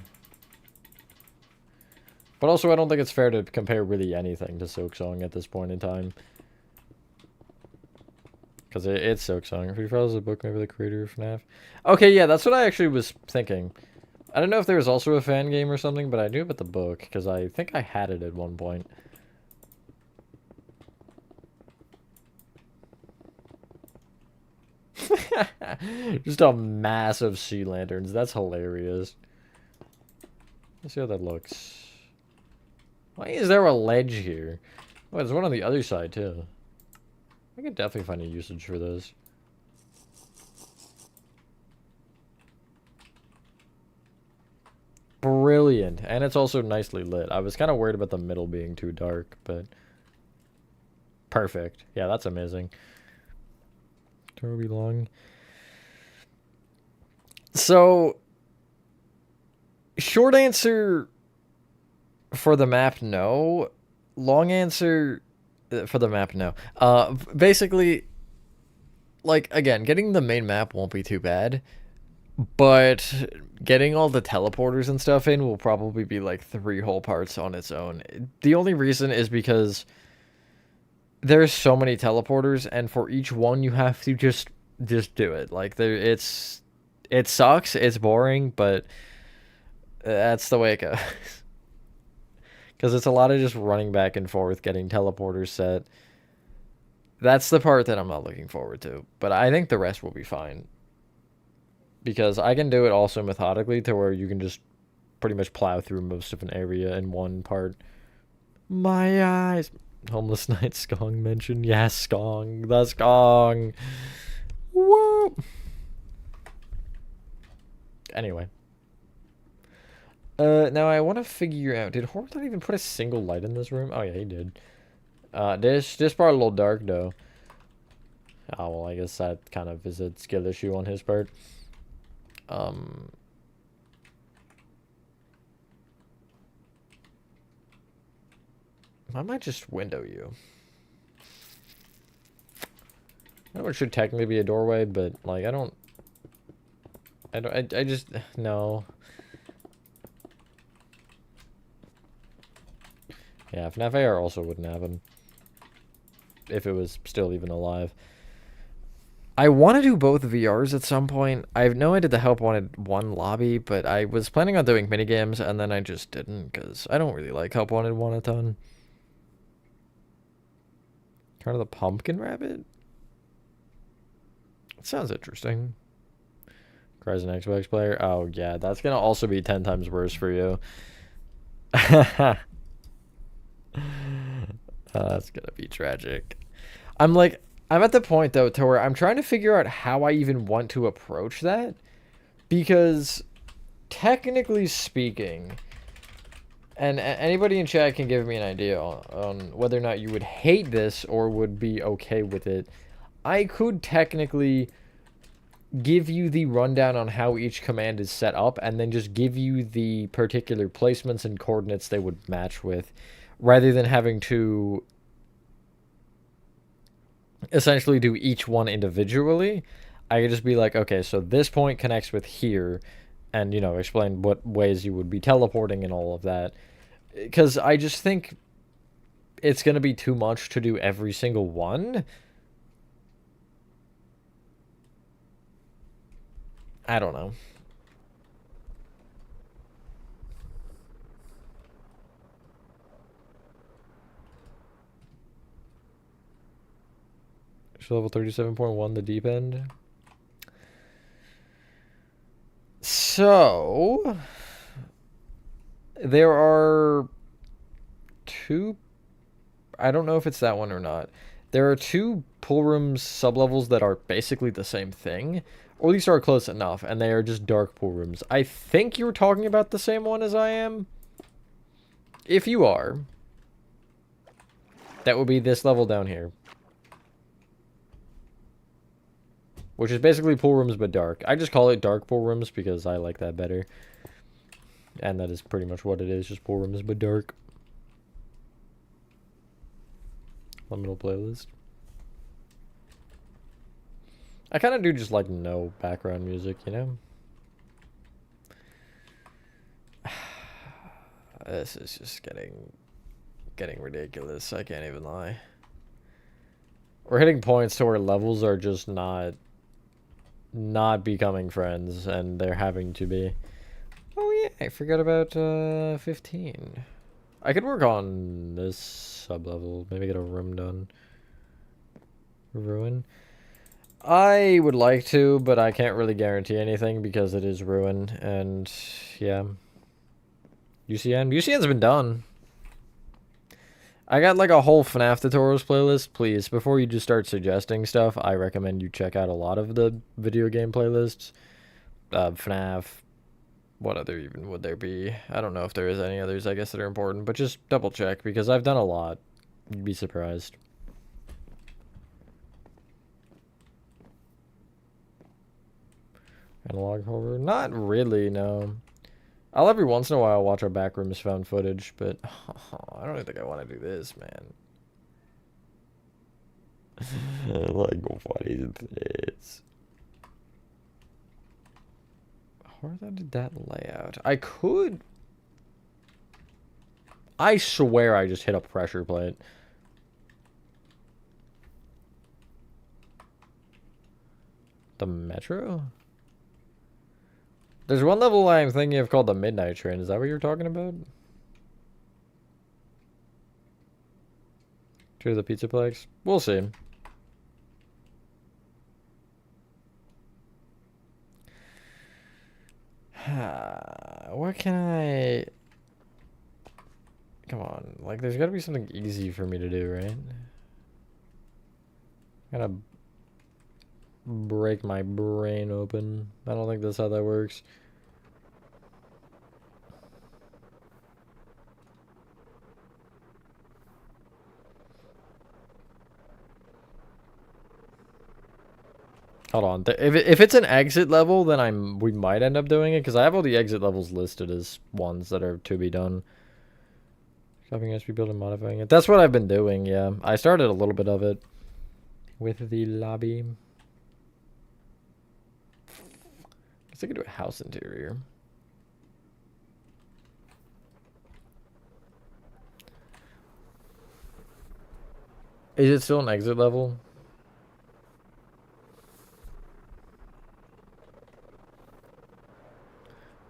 But also, I don't think it's fair to compare really anything to Silk Song at this point in time. Because it's Silk Song. If he follows the book, maybe the creator of FNAF. Okay, yeah, that's what I actually was thinking. I don't know if there was also a fan game or something, but I knew about the book, because I think I had it at one point. Just a mass of sea lanterns. That's hilarious. Let's see how that looks. Why is there a ledge here? Oh, there's one on the other side, too. I could definitely find a usage for those. Brilliant. And it's also nicely lit. I was kind of worried about the middle being too dark, but... Perfect. Yeah, that's amazing. Toby Long. So... Short answer for the map, no. Long answer for the map, no. Basically, like, again, getting the main map won't be too bad. But getting all the teleporters and stuff in will probably be like 3 whole parts on its own. The only reason is because there's so many teleporters, and for each one you have to just do it. Like it sucks, it's boring, but that's the way it goes. Because it's a lot of just running back and forth, getting teleporters set. That's the part that I'm not looking forward to. But I think the rest will be fine. Because I can do it also methodically to where you can just pretty much plow through most of an area in one part. My eyes. Homeless Night Skong mentioned. Yes, Skong. The Skong. Whoa. Anyway. Now I want to figure out, did Horton even put a single light in this room? Oh yeah, he did. This part a little dark though. Oh well, I guess that kind of is a skill issue on his part. I might just window you. I know it should technically be a doorway, but like I just no. Yeah, FNAF AR also wouldn't happen. If it was still even alive. I want to do both VRs at some point. I know I did the Help Wanted 1 lobby, but I was planning on doing minigames, and then I just didn't, because I don't really like Help Wanted 1 a ton. Kind of the pumpkin rabbit? It sounds interesting. Cries an Xbox player? Oh, yeah. That's going to also be 10 times worse for you. That's going to be tragic. I'm at the point, though, to where I'm trying to figure out how I even want to approach that. Because, technically speaking, and anybody in chat can give me an idea on whether or not you would hate this or would be okay with it. I could technically give you the rundown on how each command is set up and then just give you the particular placements and coordinates they would match with, rather than having to essentially do each one individually. I could just be like, okay, so this point connects with here, and, you know, explain what ways you would be teleporting and all of that. Because I just think it's going to be too much to do every single one. I don't know. So level 37.1, the deep end. So, there are two... I don't know if it's that one or not. There are two pool rooms sublevels that are basically the same thing, or at least are close enough, and they are just dark pool rooms. I think you're talking about the same one as I am. If you are, that would be this level down here, which is basically pool rooms but dark. I just call it dark pool rooms because I like that better. And that is pretty much what it is, just pool rooms but dark. Liminal playlist. I kind of do just like no background music, you know? This is just getting ridiculous, I can't even lie. We're hitting points to where levels are just not becoming friends, and they're having to be. Oh yeah, I forgot about 15. I could work on this sub-level, maybe get a room done. Ruin. I would like to, but I can't really guarantee anything because it is Ruin, and yeah. UCN's been done. I got like a whole FNAF tutorials playlist. Please, before you just start suggesting stuff, I recommend you check out a lot of the video game playlists. FNAF. What other even would there be? I don't know if there is any others, I guess, that are important, but just double check because I've done a lot. You'd be surprised. Analog horror? Not really, no. I'll every once in a while watch our Backrooms found footage, but I don't think I want to do this, man. Like, what is this? Where did that layout? I swear I just hit a pressure plate. The Metro? There's one level I'm thinking of called the Midnight Train. Is that what you're talking about? To the Pizzaplex? We'll see. What can I... Come on. Like, there's gotta be something easy for me to do, right? Gotta break my brain open. I don't think that's how that works. Hold on. If it's an exit level, then we might end up doing it because I have all the exit levels listed as ones that are to be done. Shopping SP build and modifying it. That's what I've been doing. Yeah, I started a little bit of it with the lobby. Guess I could do a house interior. Is it still an exit level?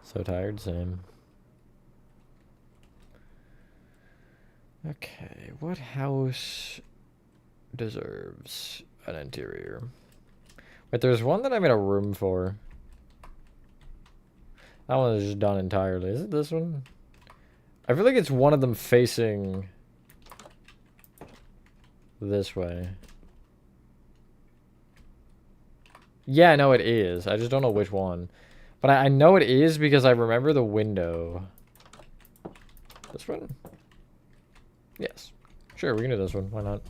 So tired, same. Okay, what house deserves an interior. Wait, there's one that I made a room for. That one is just done entirely. Is it this one? I feel like it's one of them facing this way. Yeah, no, it is. I just don't know which one. But I know it is because I remember the window. This one? Yes. Sure, we can do this one. Why not?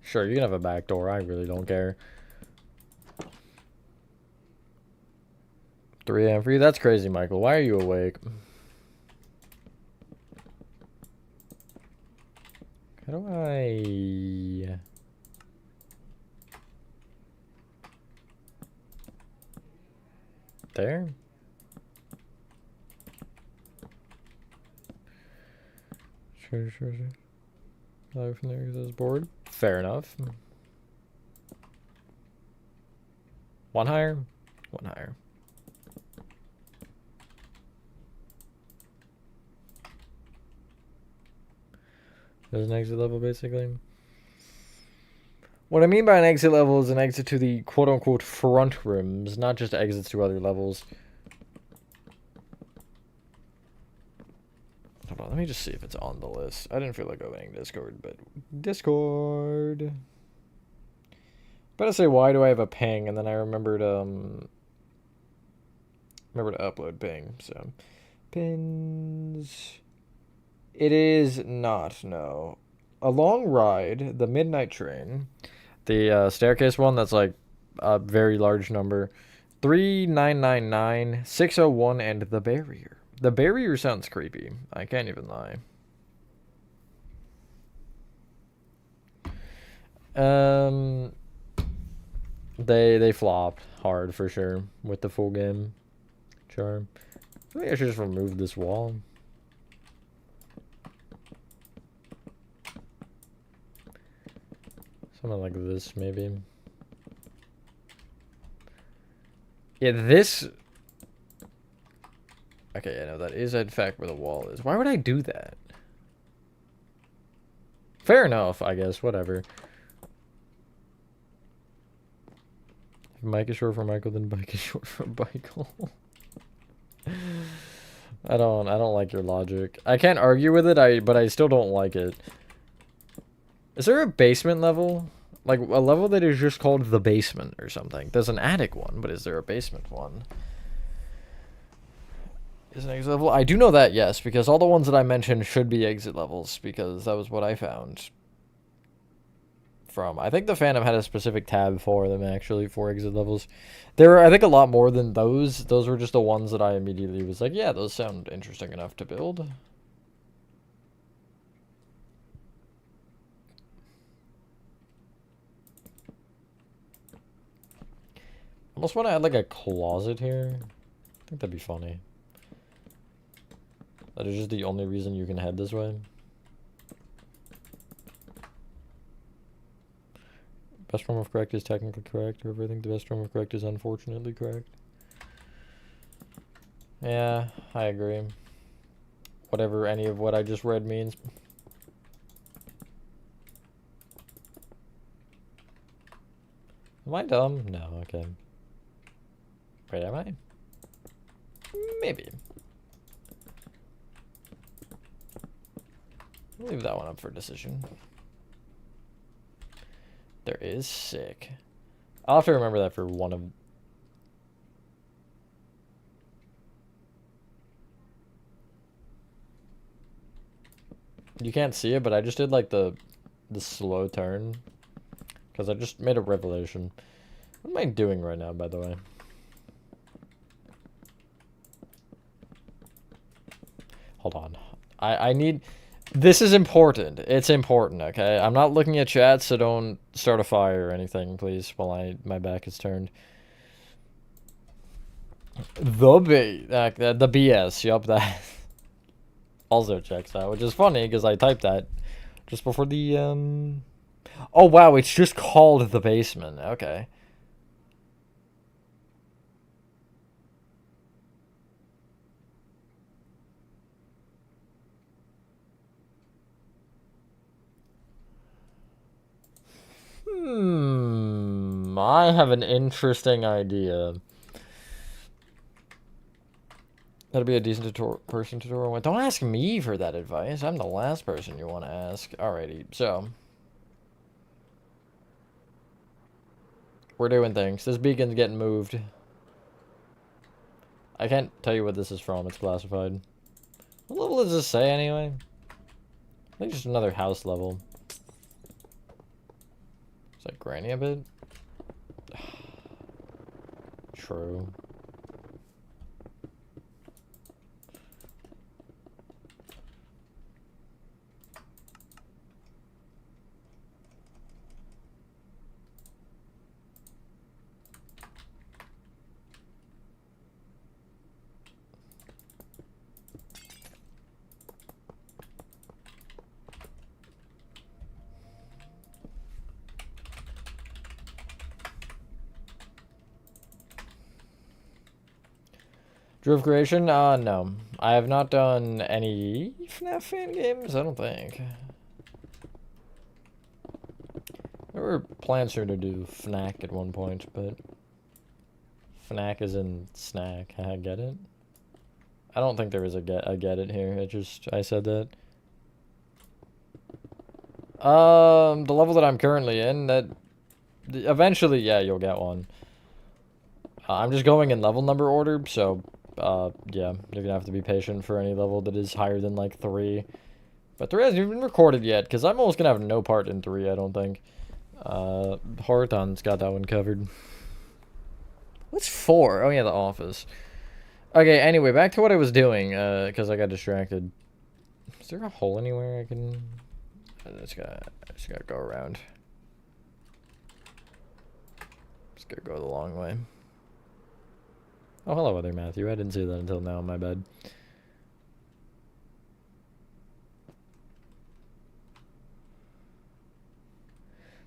Sure, you can have a back door. I really don't care. 3 a.m. for you? That's crazy, Michael. Why are you awake? How do I... There? Sure. Live from there because I was bored. Fair enough. One higher? One higher. There's an exit level, basically. What I mean by an exit level is an exit to the quote-unquote front rooms, not just exits to other levels. Hold on, let me just see if it's on the list. I didn't feel like opening Discord, but... Discord... But I say, why do I have a ping? And then I remembered to upload ping, so... Pins... It is not, no. A long ride, the midnight train, the staircase one that's like a very large number, 3999, 601, and the barrier. The barrier sounds creepy. I can't even lie. They flopped hard for sure with the full game charm. I think I should just remove this wall. Something like this, maybe. Yeah, this... Okay, yeah, no, that is in fact where the wall is. Why would I do that? Fair enough, I guess. Whatever. If Mike is short for Michael, then Mike is short for Michael. I don't like your logic. I can't argue with it, but I still don't like it. Is there a basement level? Like, a level that is just called the basement or something. There's an attic one, but is there a basement one? Is an exit level? I do know that, yes, because all the ones that I mentioned should be exit levels, because that was what I found. I think the Phantom had a specific tab for them, actually, for exit levels. There were, I think, a lot more than those. Those were just the ones that I immediately was like, yeah, those sound interesting enough to build. Almost want to add, like, a closet here. I think that'd be funny. That is just the only reason you can head this way. Best form of correct is technically correct. However, I think the best form of correct is unfortunately correct. Yeah, I agree. Whatever any of what I just read means. Am I dumb? No, okay. Wait, am I? Maybe. I'll leave that one up for decision. There is sick. I'll have to remember that for one of... You can't see it, but I just did like the slow turn. Because I just made a revelation. What am I doing right now, by the way? Hold on. I need... This is important. It's important, okay? I'm not looking at chat, so don't start a fire or anything, please, while my back is turned. The BS, yup, that also checks out, which is funny, because I typed that just before the, Oh, wow, it's just called the basement, okay. I have an interesting idea. That'd be a decent person tutorial with. Don't ask me for that advice. I'm the last person you want to ask. Alrighty, so. We're doing things. This beacon's getting moved. I can't tell you what this is from. It's classified. What level does this say anyway? I think just another house level. Is that Granny a bit? True. Drew creation? No. I have not done any FNAF fan games, I don't think. There were plans here to do FNAC at one point, but FNAC is in snack. I get it. I don't think there is a get it here. I said that. The level that I'm currently in, that eventually, yeah, you'll get one. I'm just going in level number order, so yeah, you're gonna have to be patient for any level that is higher than like 3. But 3 hasn't even been recorded yet, because I'm almost gonna have no part in 3, I don't think. Horathon's got that one covered. What's 4? Oh yeah, The Office. Okay, anyway, back to what I was doing, because I got distracted. Is there a hole anywhere I can... I just gotta go around. Just gotta go the long way. Oh, hello there, Matthew. I didn't see that until now, my bad.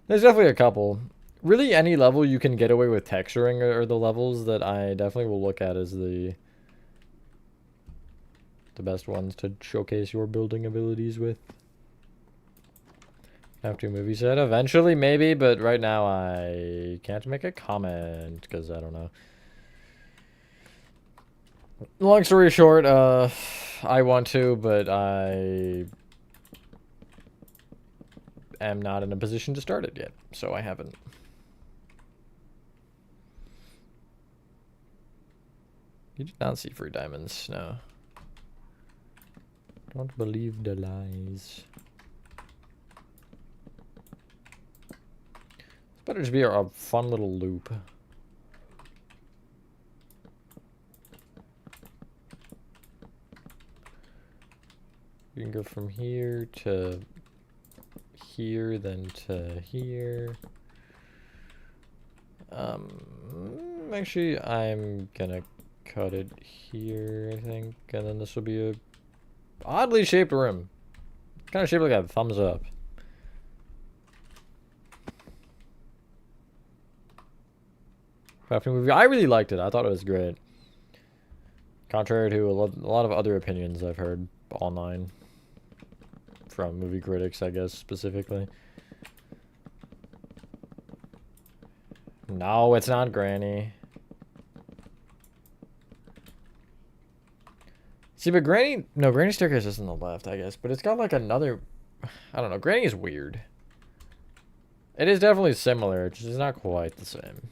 There's definitely a couple. Really, any level you can get away with texturing are the levels that I definitely will look at as the best ones to showcase your building abilities with. After movie set, eventually, maybe, but right now I can't make a comment, because I don't know. Long story short, I want to, but I am not in a position to start it yet, so I haven't. You did not see free diamonds, no. Don't believe the lies. This better just be a fun little loop. You can go from here to here, then to here. Actually, I'm gonna cut it here, I think, and then this will be a oddly shaped room. Kind of shaped like a thumbs up. Crafting movie. I really liked it. I thought it was great. Contrary to a lot of other opinions I've heard online. From movie critics, I guess, specifically. No, it's not Granny. See, but Granny... No, Granny's staircase is on the left, I guess. But it's got, like, another... I don't know. Granny is weird. It is definitely similar. It's just not quite the same.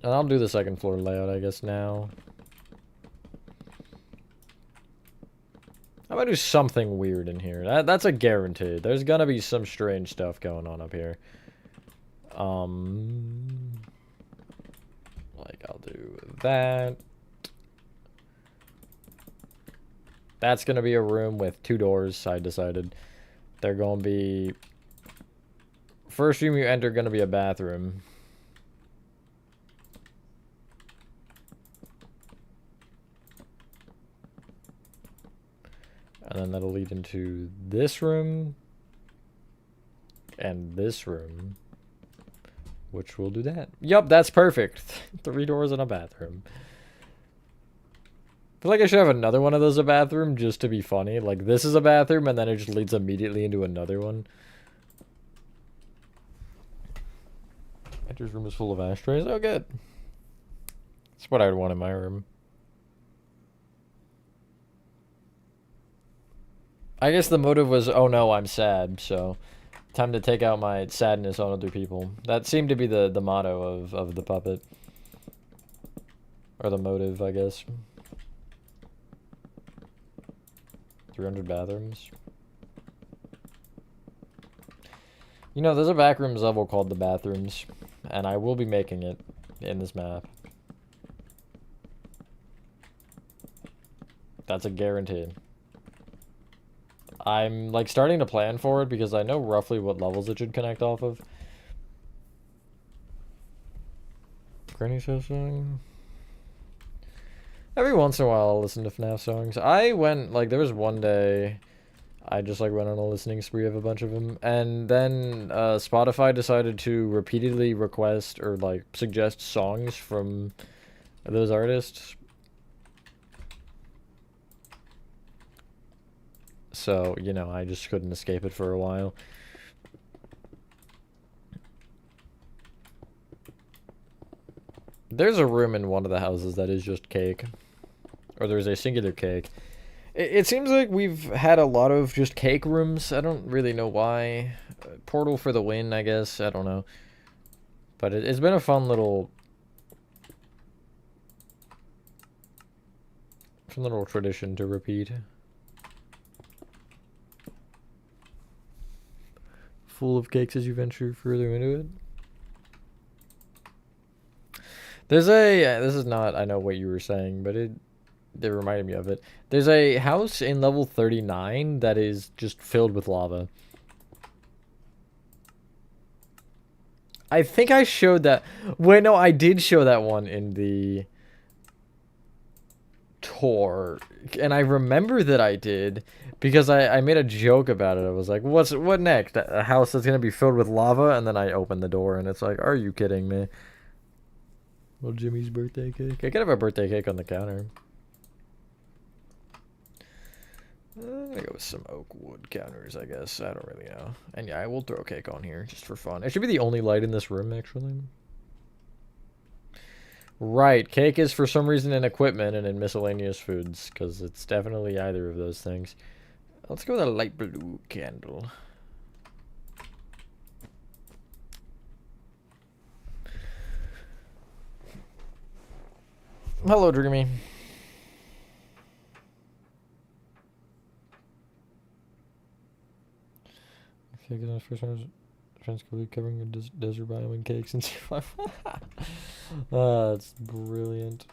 And I'll do the second floor layout, I guess, now. I'm gonna do something weird in here. That's a guarantee. There's gonna be some strange stuff going on up here. Like, I'll do that. That's gonna be a room with 2 doors, I decided. They're gonna be... First room you enter gonna be a bathroom. And then that'll lead into this room. And this room. Which will do that. Yup, that's perfect. 3 doors and a bathroom. feel like I should have another one of those a bathroom just to be funny. Like, this is a bathroom, and then it just leads immediately into another one. Andrew's room is full of ashtrays. Oh, good. That's what I'd want in my room. I guess the motive was, oh no, I'm sad, so time to take out my sadness on other people. That seemed to be the motto of the puppet. Or the motive, I guess. 300 bathrooms. You know, there's a Backrooms level called the Bathrooms, and I will be making it in this map. That's a guarantee. I'm, like, starting to plan for it because I know roughly what levels it should connect off of. Granny says song. Every once in a while I'll listen to FNAF songs. I went, like, there was one day I just, like, went on a listening spree of a bunch of them. And then Spotify decided to repeatedly request or, like, suggest songs from those artists. So, you know, I just couldn't escape it for a while. There's a room in one of the houses that is just cake. Or there's a singular cake. It seems like we've had a lot of just cake rooms. I don't really know why. Portal for the win, I guess. I don't know. But it's been a fun little tradition to repeat. Full of cakes as you venture further into it. There's a, this is not, I know what you were saying, but it reminded me of it. There's a house in level 39 that is just filled with lava. I think I showed that. Wait, no, I did show that one in the tour. And I remember that I did because I made a joke about it. I was like, what next? A house that's going to be filled with lava? And then I opened the door and it's like, are you kidding me? Well, Jimmy's birthday cake. I could have a birthday cake on the counter. I'm gonna go with some oak wood counters, I guess. I don't really know. And yeah, I will throw cake on here just for fun. It should be the only light in this room, actually. Right, cake is for some reason in equipment and in miscellaneous foods, because it's definitely either of those things. Let's go with a light blue candle. Hello, Dreamy. Okay, because my first one was friends could be covering a desert biome in cakes and stuff. That's brilliant.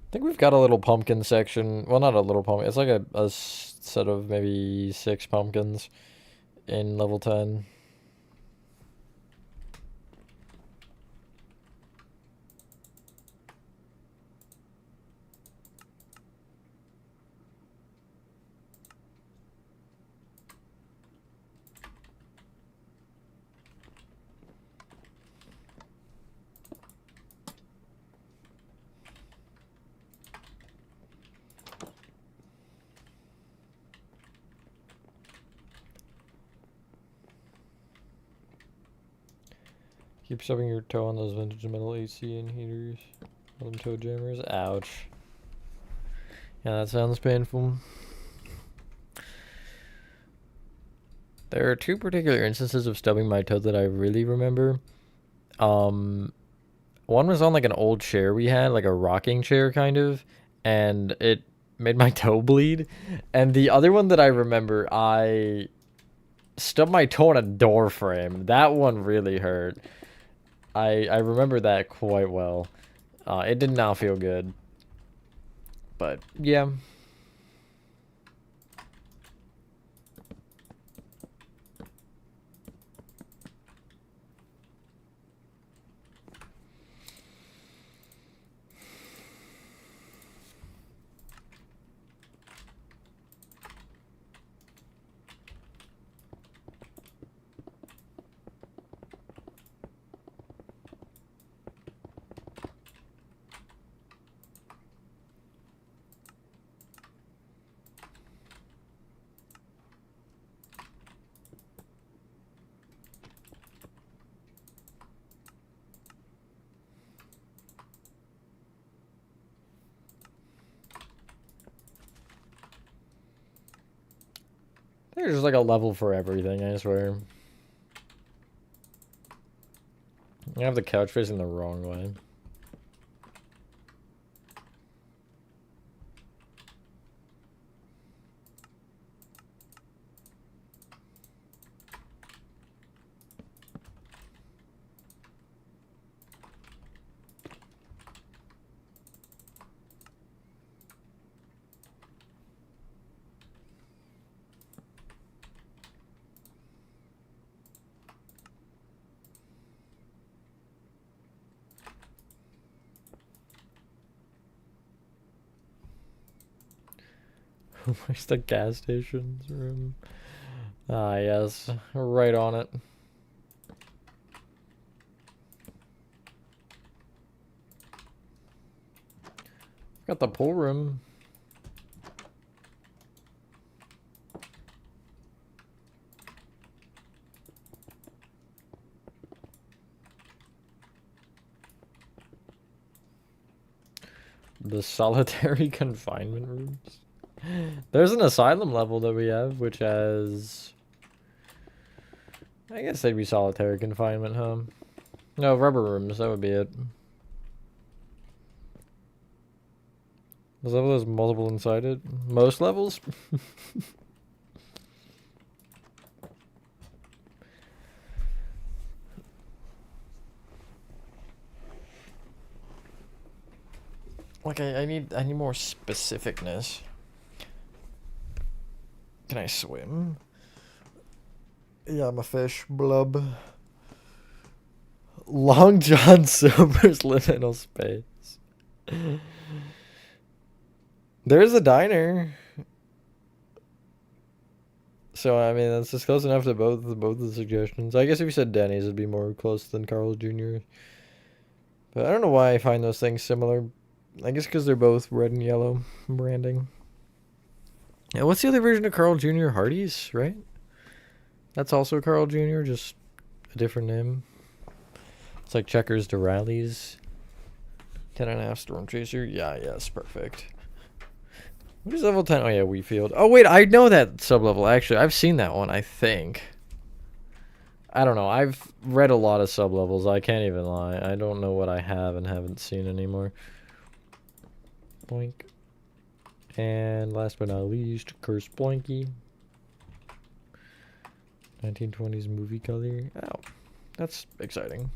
I think we've got a little pumpkin section. Well, not a little pumpkin. It's like a set of maybe 6 pumpkins in level 10. Keep stubbing your toe on those vintage metal AC and heaters. Them toe jammers. Ouch. Yeah, that sounds painful. There are 2 particular instances of stubbing my toe that I really remember. One was on like an old chair we had, like a rocking chair kind of, and it made my toe bleed. And the other one that I remember, I stubbed my toe on a door frame. That one really hurt. I remember that quite well. It did not feel good. But, yeah. think there's like a level for everything, I swear. I have the couch facing the wrong way. Where's the gas station's room? Ah, yes. Right on it. Got the pool room. The solitary confinement rooms. There's an asylum level that we have, which has... I guess they'd be solitary confinement, huh? No, rubber rooms, that would be it. This level has multiple inside it. Most levels? Like, I need more specificness. Can I swim? Yeah, I'm a fish. Blub. Long John Silver's liminal space. There's a diner. So, I mean, that's just close enough to both the suggestions. I guess if you said Denny's, it'd be more close than Carl's Jr. But I don't know why I find those things similar. I guess because they're both red and yellow branding. Yeah, what's the other version of Carl Jr.? Hardee's, right? That's also Carl Jr., just a different name. It's like Checkers to Rallies. 10.5 Storm Chaser. Yeah, yes, perfect. What is level 10? Oh, yeah, Wheatfield. Oh, wait, I know that sub-level, actually. I've seen that one, I think. I don't know. I've read a lot of sub-levels. I can't even lie. I don't know what I have and haven't seen anymore. Boink. And last but not least, Curse Blanky. 1920s movie color. Oh, that's exciting.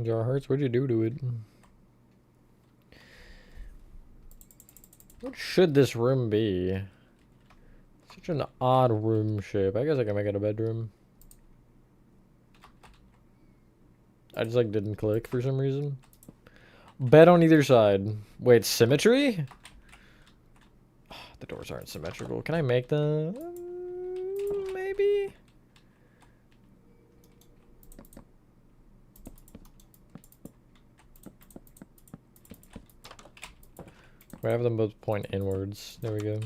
Jar Hearts, what'd you do to it? What should this room be? Such an odd room shape. I guess I can make it a bedroom. I just like didn't click for some reason. Bed on either side. Wait, symmetry? The doors aren't symmetrical. Can I make them? Maybe? We have them both point inwards. There we go.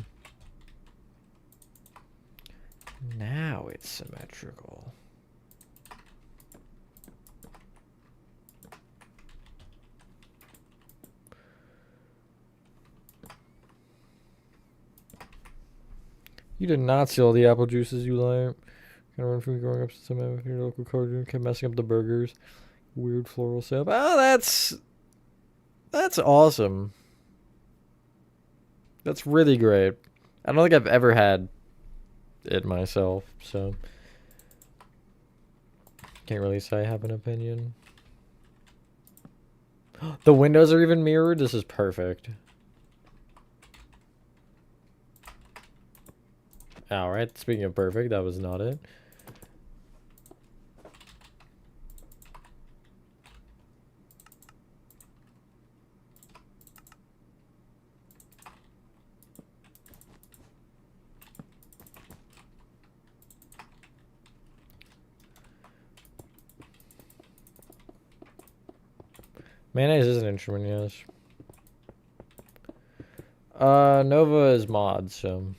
Now it's symmetrical. You did not steal the apple juices, you liar. Gonna run from growing up to some of your local card, kept messing up the burgers. Weird floral sale. Oh, that's awesome. That's really great. I don't think I've ever had it myself, so can't really say I have an opinion. The windows are even mirrored. This is perfect. Alright, speaking of perfect, that was not it. Mayonnaise is an instrument, yes. Nova is mod, so...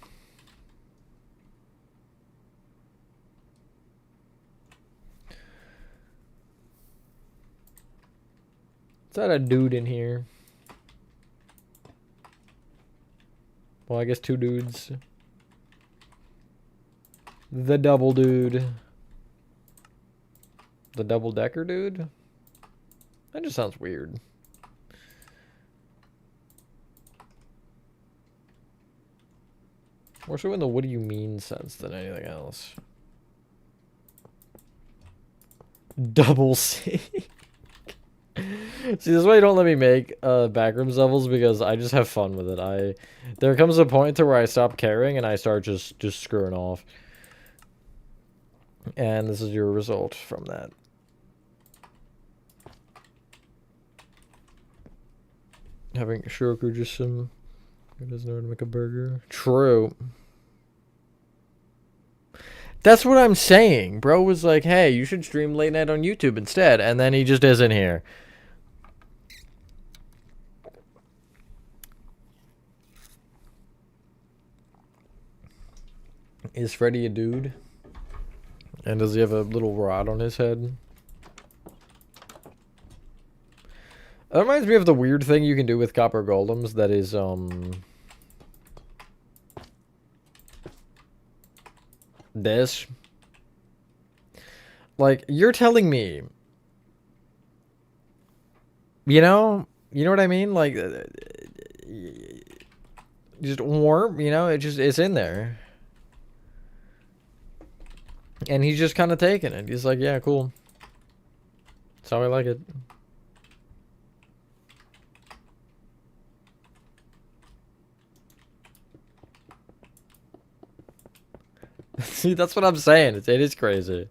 Is that a dude in here? Well, I guess two dudes. The double dude. The double-decker dude? That just sounds weird. More so in the what do you mean sense than anything else. Double C. See, this is why you don't let me make Backrooms levels, because I just have fun with it. There comes a point to where I stop caring and I start just screwing off. And this is your result from that. Having Shiroku just some who doesn't know how to make a burger. True. That's what I'm saying. Bro was like, hey, you should stream late night on YouTube instead. And then he just isn't here. Is Freddy a dude? And does he have a little rod on his head? That reminds me of the weird thing you can do with copper golems that is, this. Like, you're telling me, you know what I mean? Like, just warm, you know, it's in there. And he's just kind of taking it. He's like, yeah, cool. That's how I like it. See, that's what I'm saying. It is crazy.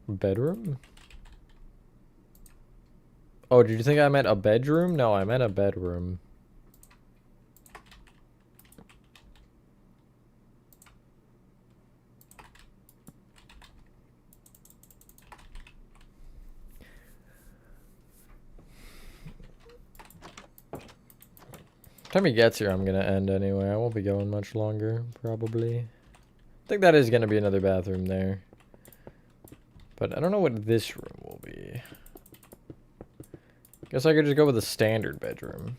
Bedroom? Oh, did you think I meant a bedroom? No, I meant a bedroom. Time he gets here, I'm gonna end anyway. I won't be going much longer, probably. I think that is gonna be another bathroom there. But I don't know what this room will be. Guess I could just go with a standard bedroom.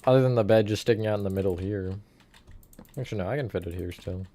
Other than the bed just sticking out in the middle here. Actually, no, I can fit it here still.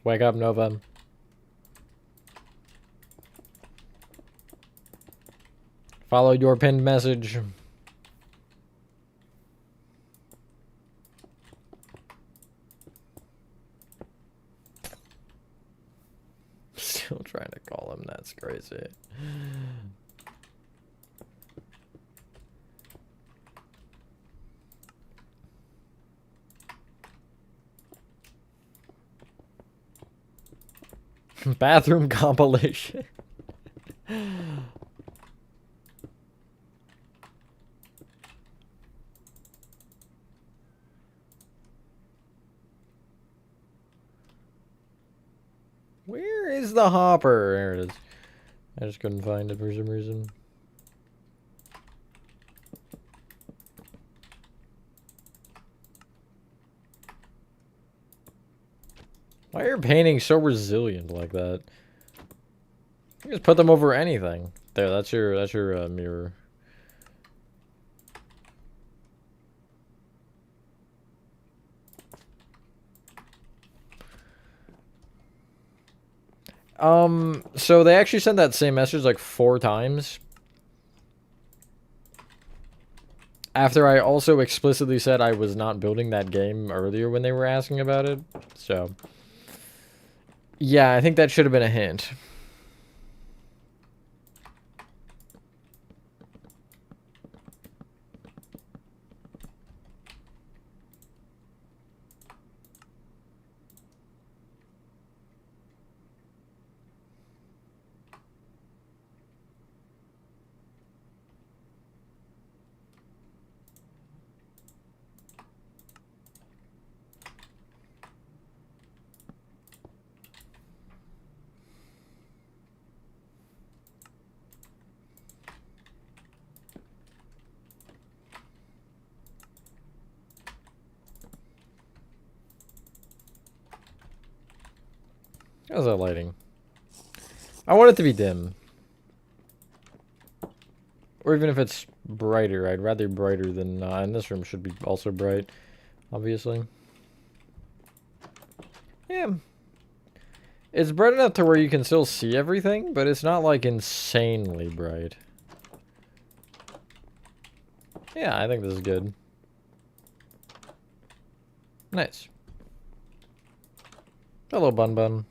Wake up, Nova. Follow your pinned message. Still trying to call him. That's crazy. Bathroom compilation. Where's the hopper? There it is. I just couldn't find it for some reason. Why are your paintings so resilient like that? You just put them over anything. There, that's your mirror. So they actually sent that same message like 4 times. After I also explicitly said I was not building that game earlier when they were asking about it. So, yeah, I think that should have been a hint. How's that lighting? I want it to be dim. Or even if it's brighter, I'd rather brighter than not. And this room should be also bright, obviously. Yeah. It's bright enough to where you can still see everything, but it's not like insanely bright. Yeah, I think this is good. Nice. Hello, Bun Bun.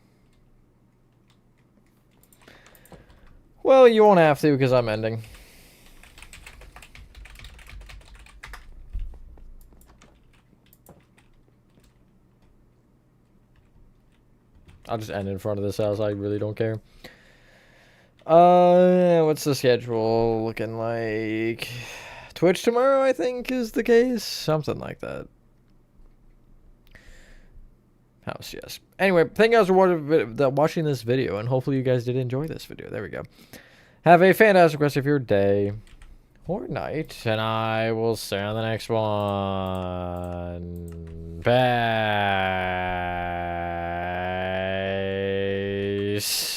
Well, you won't have to because I'm ending. I'll just end in front of this house. I really don't care. What's the schedule looking like? Twitch tomorrow, I think, is the case. Something like that. House, yes. Anyway, thank you guys for watching this video, and hopefully you guys did enjoy this video. There we go. Have a fantastic rest of your day or night, and I will see you on the next one. Peace.